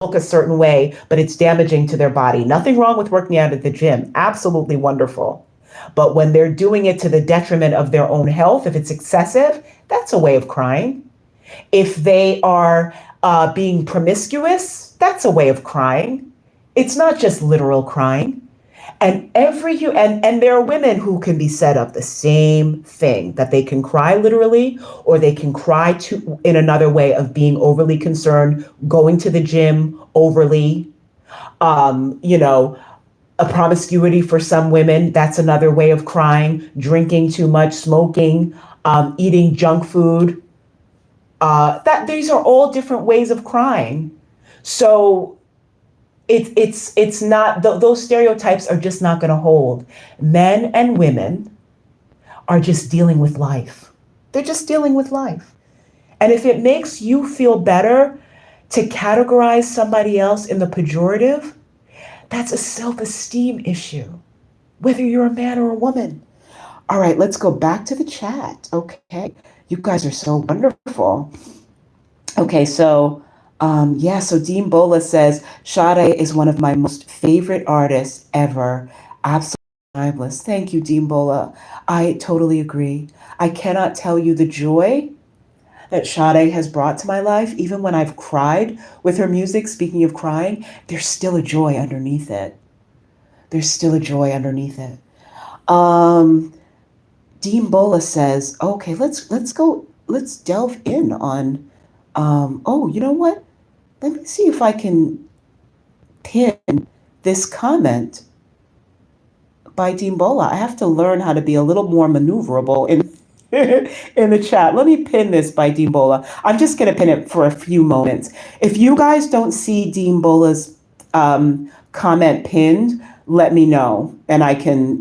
they look a certain way, but it's damaging to their body. Nothing wrong with working out at the gym. Absolutely wonderful. But when they're doing it to the detriment of their own health, if it's excessive, that's a way of crying. If they are being promiscuous, that's a way of crying. It's not just literal crying. And there are women who can be set up the same thing, that they can cry literally, or they can cry in another way of being overly concerned, going to the gym overly, a promiscuity for some women. That's another way of crying. Drinking too much, smoking, eating junk food. That these are all different ways of crying. So it's not those stereotypes are just not going to hold. Men and women are just dealing with life. They're just dealing with life. And if it makes you feel better to categorize somebody else in the pejorative, that's a self-esteem issue, whether you're a man or a woman. All right, let's go back to the chat. Okay, you guys are so wonderful. Okay, so so Dean Bola says, Sade is one of my most favorite artists ever. Absolutely timeless. Thank you, Dean Bola. I totally agree. I cannot tell you the joy that Sade has brought to my life. Even when I've cried with her music, speaking of crying, there's still a joy underneath it. There's still a joy underneath it. Dean Bola says, okay, let's delve in on, you know what? Let me see if I can pin this comment by Dean Bola. I have to learn how to be a little more maneuverable in in the chat. Let me pin this by Dean Bola. I'm just going to pin it for a few moments. If you guys don't see Dean Bola's comment pinned, let me know, and I can,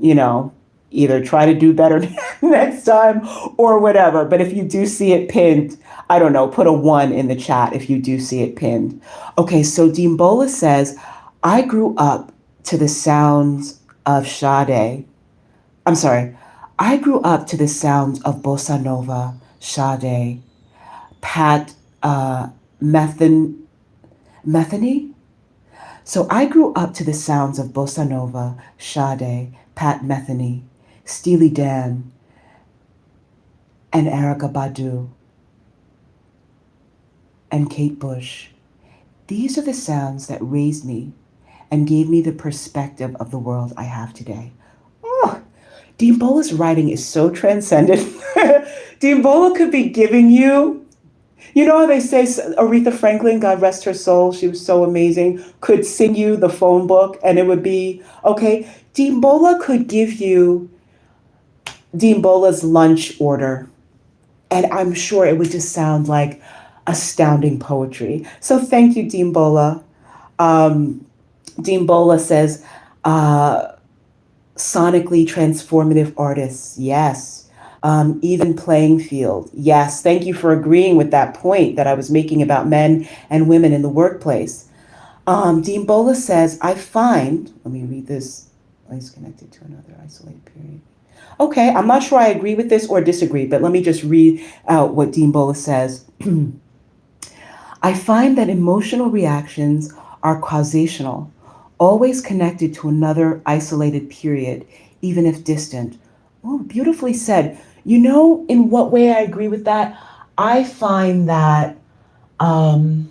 either try to do better next time or whatever. But if you do see it pinned, I don't know, put a 1 in the chat if you do see it pinned. Okay, so Dean Bola says, I grew up to the sounds of Sade. I'm sorry. I grew up to the sounds of Bossa Nova, Sade, Pat uh, Methan, Metheny. So I grew up to the sounds of Bossa Nova, Sade, Pat Metheny, Steely Dan, and Erykah Badu, and Kate Bush. These are the sounds that raised me and gave me the perspective of the world I have today. Oh, Dean Bola's writing is so transcendent. Dean Bola could be giving you, you know how they say Aretha Franklin, God rest her soul, she was so amazing, could sing you the phone book and it would be, okay, Dean Bola could give you Dean Bola's lunch order. And I'm sure it would just sound like astounding poetry. So thank you, Dean Bola. Um, Dean Bola says, uh, sonically transformative artists, yes. Even playing field, yes. Thank you for agreeing with that point that I was making about men and women in the workplace. Dean Bola says, I find, let me read this, is connected to another isolated period. Okay, I'm not sure I agree with this or disagree, but let me just read out what Dean Bola says. I find that emotional reactions are causational, always connected to another isolated period, even if distant. Oh, beautifully said. You know, in what way I agree with that? I find that, um,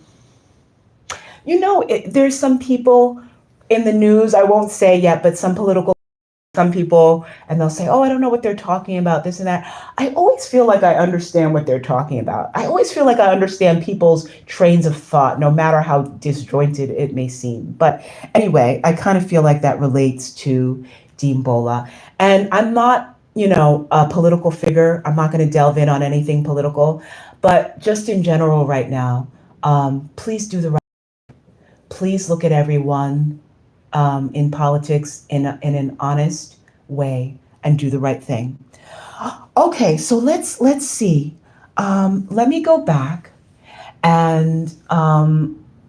there's some people in the news, I won't say yet, but some people, and they'll say, oh, I don't know what they're talking about, this and that. I always feel like I understand what they're talking about. I always feel like I understand people's trains of thought, no matter how disjointed it may seem. But anyway, I kind of feel like that relates to Dean Bola. And I'm not, a political figure. I'm not going to delve in on anything political. But just in general right now, please do the right. Please look at everyone in politics in an honest way and do the right thing. Okay, so let's see. Let me go back and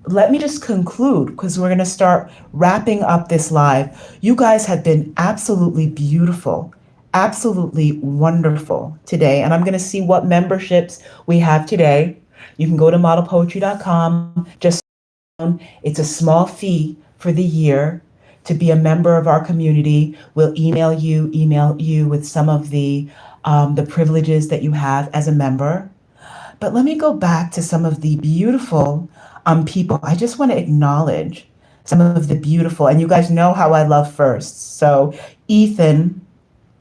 let me just conclude because we're going to start wrapping up this live. You guys have been absolutely beautiful, absolutely wonderful today, and I'm going to see what memberships we have today. You can go to modelpoetry.com. Just it's a small fee for the year to be a member of our community. We'll email you with some of the privileges that you have as a member. But let me go back to some of the beautiful people. I just want to acknowledge some of the beautiful, and you guys know how I love first. So Ethan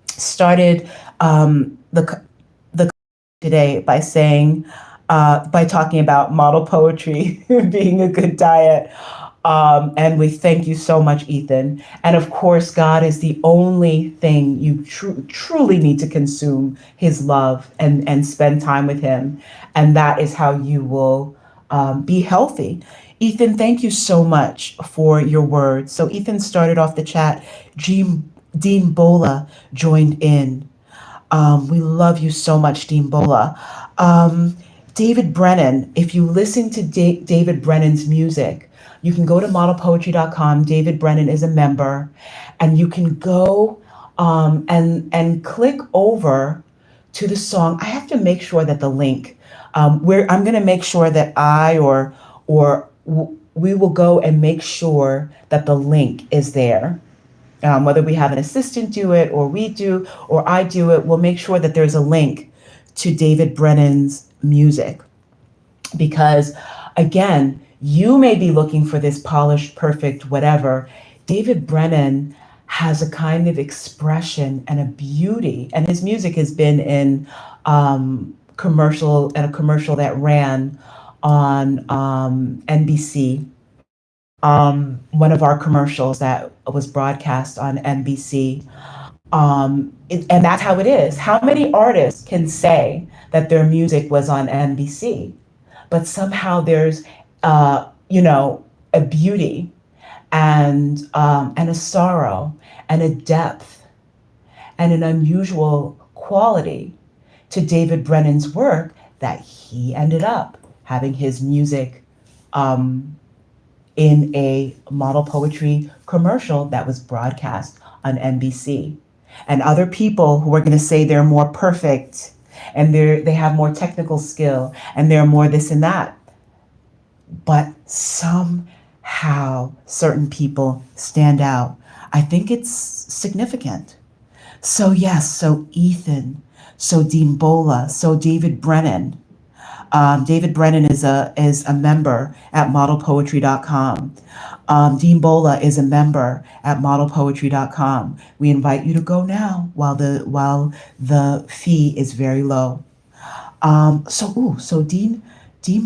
started the today by saying, by talking about model poetry being a good diet. And we thank you so much, Ethan. And of course, God is the only thing you truly need to consume his love and spend time with him. And that is how you will be healthy. Ethan, thank you so much for your words. So Ethan started off the chat. Dean Bola joined in. We love you so much, Dean Bola. David Brennan, if you listen to David Brennan's music, you can go to modelpoetry.com. David Brennan is a member, and you can go and click over to the song. I have to make sure that the link, where I'm going to make sure that we will go and make sure that the link is there. Whether we have an assistant do it or we do or I do it, we'll make sure that there's a link to David Brennan's music. Because again, you may be looking for this polished, perfect, whatever. David Brennan has a kind of expression and a beauty, and his music has been in a commercial that ran on NBC. One of our commercials that was broadcast on NBC. And that's how it is. How many artists can say that their music was on NBC? But somehow there's, a beauty and a sorrow and a depth and an unusual quality to David Brennan's work that he ended up having his music in a model poetry commercial that was broadcast on NBC. And other people who are going to say they're more perfect and they have more technical skill, and they're more this and that. But somehow certain people stand out. I think it's significant. So yes, so Ethan, so Dean Bola, so David Brennan. David Brennan is a member at modelpoetry.com. Dean Bola is a member at modelpoetry.com. We invite you to go now while the fee is very low. So Dean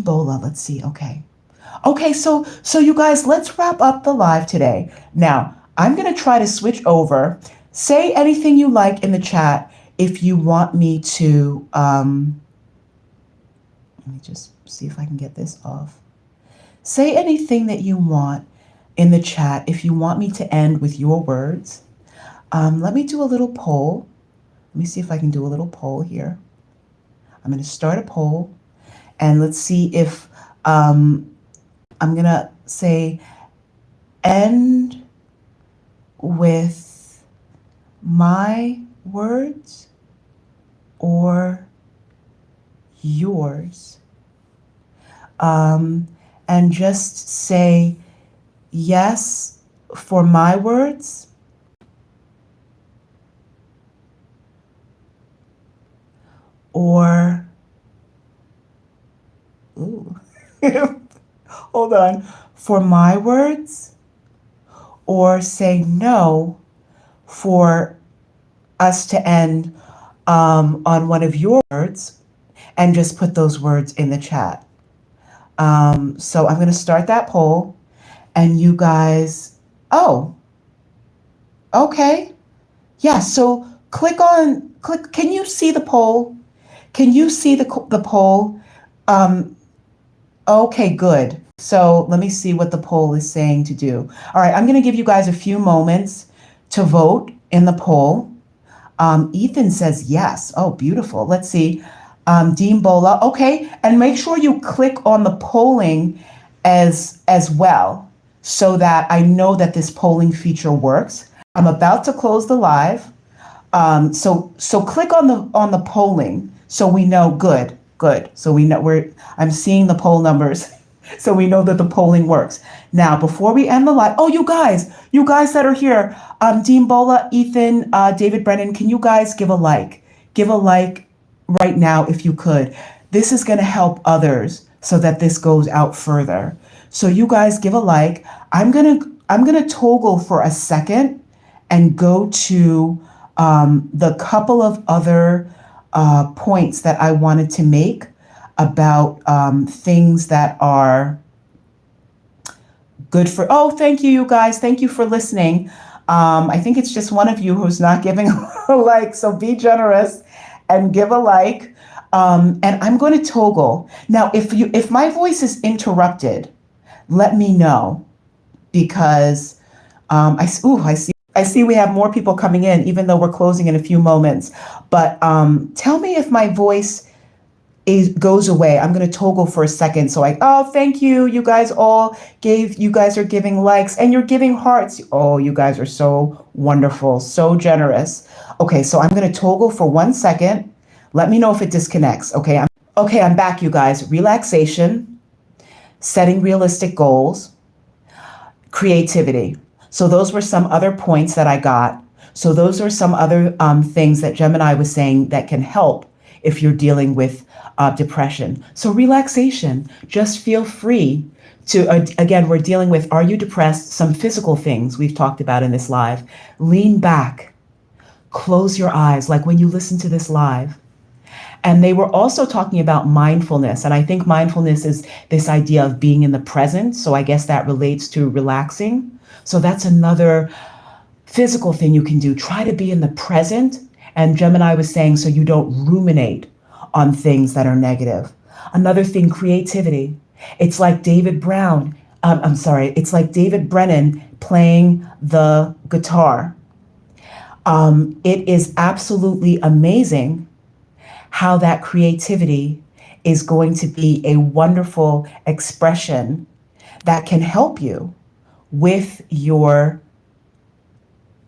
Bola, let's see. Okay, so you guys, let's wrap up the live today. Now, I'm gonna try to switch over. Say anything you like in the chat if you want me to. Let me just see if I can get this off. Say anything that you want in the chat if you want me to end with your words. Let me do a little poll. Let me see if I can do a little poll here. I'm going to start a poll, and let's see if I'm going to say end with my words or yours. And just say yes for my words or, ooh, hold on, for my words, or say no for us to end on one of your words, and just put those words in the chat. So I'm going to start that poll, and you guys, oh, okay. Yeah, so click, can you see the poll? Can you see the poll? Okay, good. So let me see what the poll is saying to do. All right, I'm going to give you guys a few moments to vote in the poll. Ethan says yes. Oh, beautiful. Let's see. Dean Bola. Okay, and make sure you click on the polling as well, so that I know that this polling feature works. I'm about to close the live. So click on the polling so we know. Good. So we know I'm seeing the poll numbers. So we know that the polling works. Now, before we end the live, oh, you guys that are here, Dean Bola, Ethan, David Brennan, can you guys give a like? Give a like right now if you could. This is going to help others so that this goes out further. So you guys give a like. I'm gonna toggle for a second and go to the couple of other points that I wanted to make about things that are good for. Oh, thank you, you guys. Thank you for listening. I think it's just one of you who's not giving a like, so be generous and give a like. And I'm going to toggle. Now, if my voice is interrupted, let me know, because I see we have more people coming in, even though we're closing in a few moments. But tell me if my voice goes away. I'm going to toggle for a second. So thank you. You guys are giving likes and you're giving hearts. Oh, you guys are so wonderful, so generous. Okay, so I'm going to toggle for 1 second. Let me know if it disconnects. Okay, I'm back, you guys. Relaxation, setting realistic goals, creativity. So those were some other points that I got. So those are some other things that Gemini was saying that can help if you're dealing with depression. So relaxation, just feel free to, again, we're dealing with, are you depressed? Some physical things we've talked about in this live. Lean back, close your eyes, like when you listen to this live. And they were also talking about mindfulness. And I think mindfulness is this idea of being in the present. So I guess that relates to relaxing. So that's another physical thing you can do. Try to be in the present. And Gemini was saying, so you don't ruminate on things that are negative. Another thing, creativity. It's like it's like David Brennan playing the guitar. It is absolutely amazing how that creativity is going to be a wonderful expression that can help you with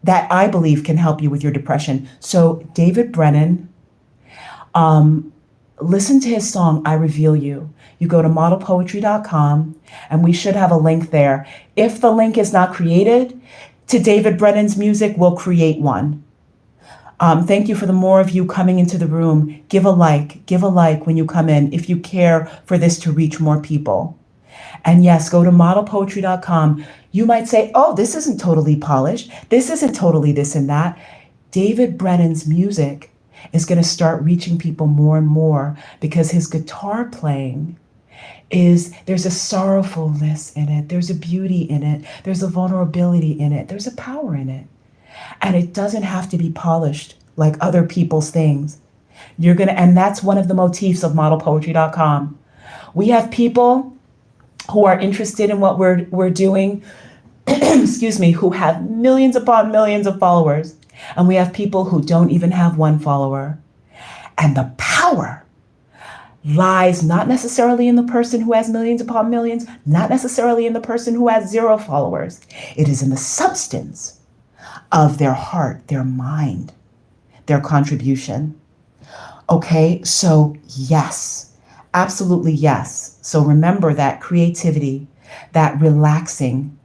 that I believe can help you with your depression. So David Brennan, Um, Listen to his song, I Reveal You. You go to modelpoetry.com and we should have a link there. If the link is not created to David Brennan's music, we'll create one. Thank you for the more of you coming into the room. Give a like when you come in if you care for this to reach more people. And yes, go to modelpoetry.com. You might say, oh, this isn't totally polished. This isn't totally this and that. David Brennan's music is going to start reaching people more and more because his guitar playing there's a sorrowfulness in it. There's a beauty in it. There's a vulnerability in it. There's a power in it. And it doesn't have to be polished like other people's things. And that's one of the motifs of modelpoetry.com. We have people who are interested in what we're doing, excuse me, who have millions upon millions of followers. And we have people who don't even have one follower. And the power lies not necessarily in the person who has millions upon millions, not necessarily in the person who has 0 followers. It is in the substance of their heart, their mind, their contribution. Okay, so yes, absolutely yes. So remember that creativity, that relaxing,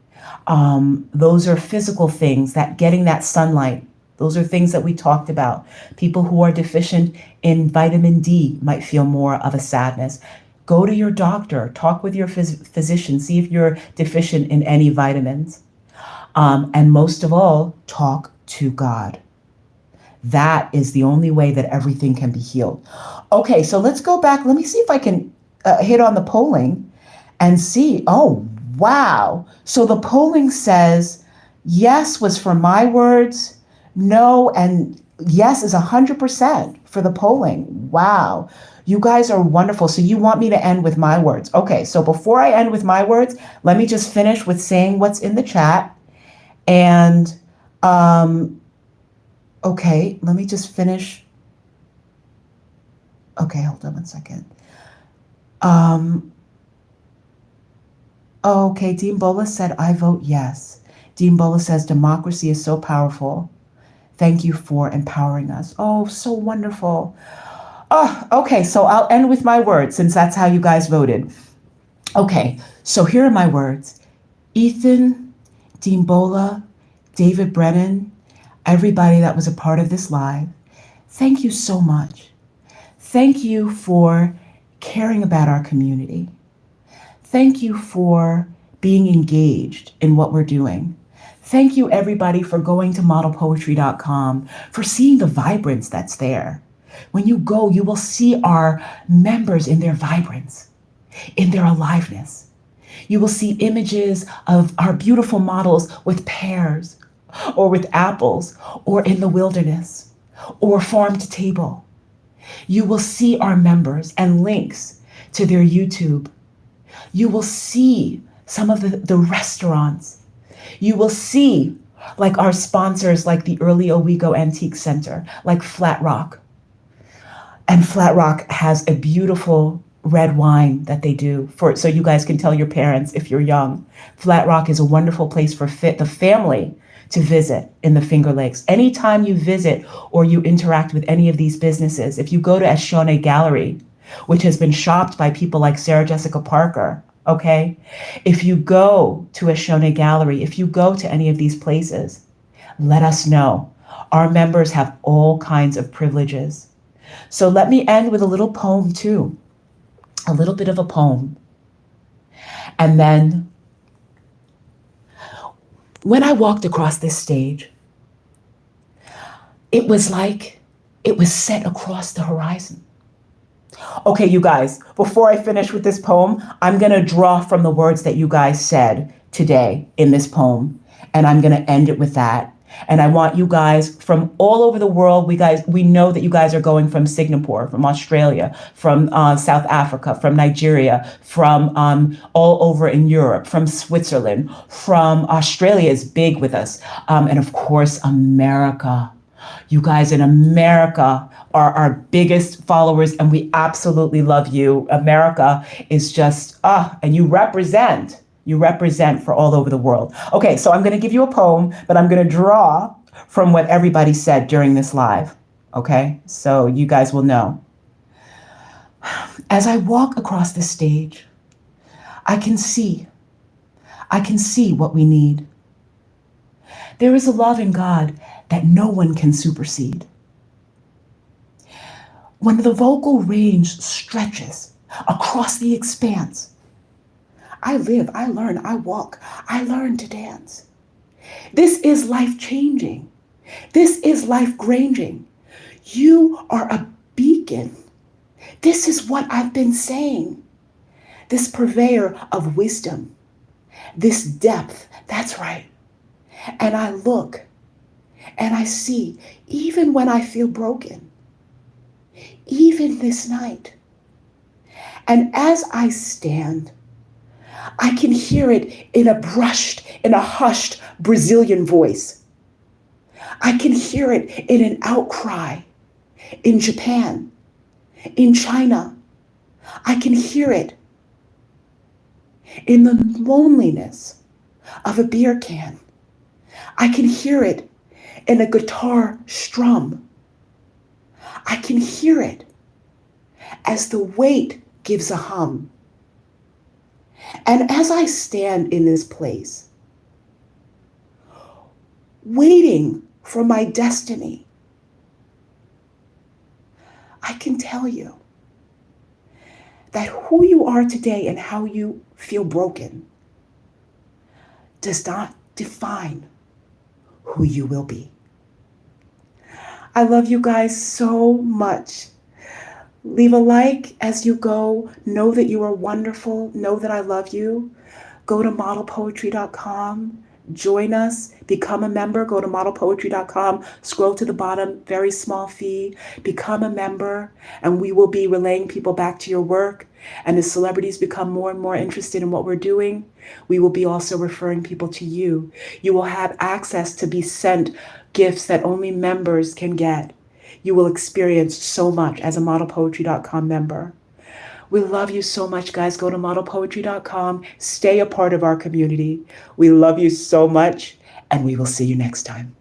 those are physical things, that getting that sunlight. Those are things that we talked about. People who are deficient in vitamin D might feel more of a sadness. Go to your doctor, talk with your physician, see if you're deficient in any vitamins. And most of all, talk to God. That is the only way that everything can be healed. Okay, so let's go back. Let me see if I can hit on the polling and see. Oh, wow. So the polling says yes was for my words, no, and yes is 100% for the polling. Wow. You guys are wonderful. So you want me to end with my words. Okay, so before I end with my words, let me just finish with saying what's in the chat. And, okay, let me just finish. Okay, hold on one second. Okay, Dean Bola said, I vote yes. Dean Bola says, democracy is so powerful. Thank you for empowering us. Oh, so wonderful. Oh, okay, so I'll end with my words since that's how you guys voted. Okay, so here are my words. Ethan, Dean Bola, David Brennan, everybody that was a part of this live, thank you so much. Thank you for caring about our community. Thank you for being engaged in what we're doing. Thank you, everybody, for going to modelpoetry.com, for seeing the vibrance that's there. When you go, you will see our members in their vibrance, in their aliveness. You will see images of our beautiful models with pears, or with apples, or in the wilderness, or farm to table. You will see our members and links to their YouTube. You will see some of the restaurants. You will see like our sponsors, like the Early Owego Antique Center, like Flat Rock. And Flat Rock has a beautiful red wine that they do so you guys can tell your parents if you're young. Flat Rock is a wonderful place for the family to visit in the Finger Lakes. Anytime you visit or you interact with any of these businesses, if you go to Eshone Gallery, which has been shopped by people like Sarah Jessica Parker, okay? If you go to Eshone Gallery, if you go to any of these places, let us know. Our members have all kinds of privileges. So let me end with a little poem too, a little bit of a poem. And then when I walked across this stage, it was like it was set across the horizon. Okay, you guys, before I finish with this poem, I'm going to draw from the words that you guys said today in this poem, and I'm going to end it with that. And I want you guys from all over the world. We know that you guys are going from Singapore, from Australia, from South Africa, from Nigeria, from all over in Europe, from Switzerland, from Australia is big with us. And of course, America. You guys in America are our biggest followers, and we absolutely love you. America is just, and you represent for all over the world. Okay, so I'm going to give you a poem, but I'm going to draw from what everybody said during this live. Okay, so you guys will know. As I walk across the stage, I can see, I can see what we need. There is a love in God that no one can supersede. When the vocal range stretches across the expanse, I live, I learn, I walk, I learn to dance. This is life changing. This is life granging. You are a beacon. This is what I've been saying. This purveyor of wisdom, this depth, that's right. And I look and I see, even when I feel broken, even this night. And as I stand, I can hear it in a hushed Brazilian voice. I can hear it in an outcry in Japan, in China. I can hear it in the loneliness of a beer can. I can hear it in a guitar strum. I can hear it as the weight gives a hum. And as I stand in this place, waiting for my destiny, I can tell you that who you are today and how you feel broken does not define who you will be. I love you guys so much. Leave a like as you go. Know that you are wonderful. Know that I love you. Go to modelpoetry.com. Join us. Become a member. Go to modelpoetry.com. Scroll to the bottom. Very small fee. Become a member, and we will be relaying people back to your work. And as celebrities become more and more interested in what we're doing, we will be also referring people to you. You will have access to be sent gifts that only members can get. You will experience so much as a modelpoetry.com member. We love you so much, guys. Go to modelpoetry.com. Stay a part of our community. We love you so much, and we will see you next time.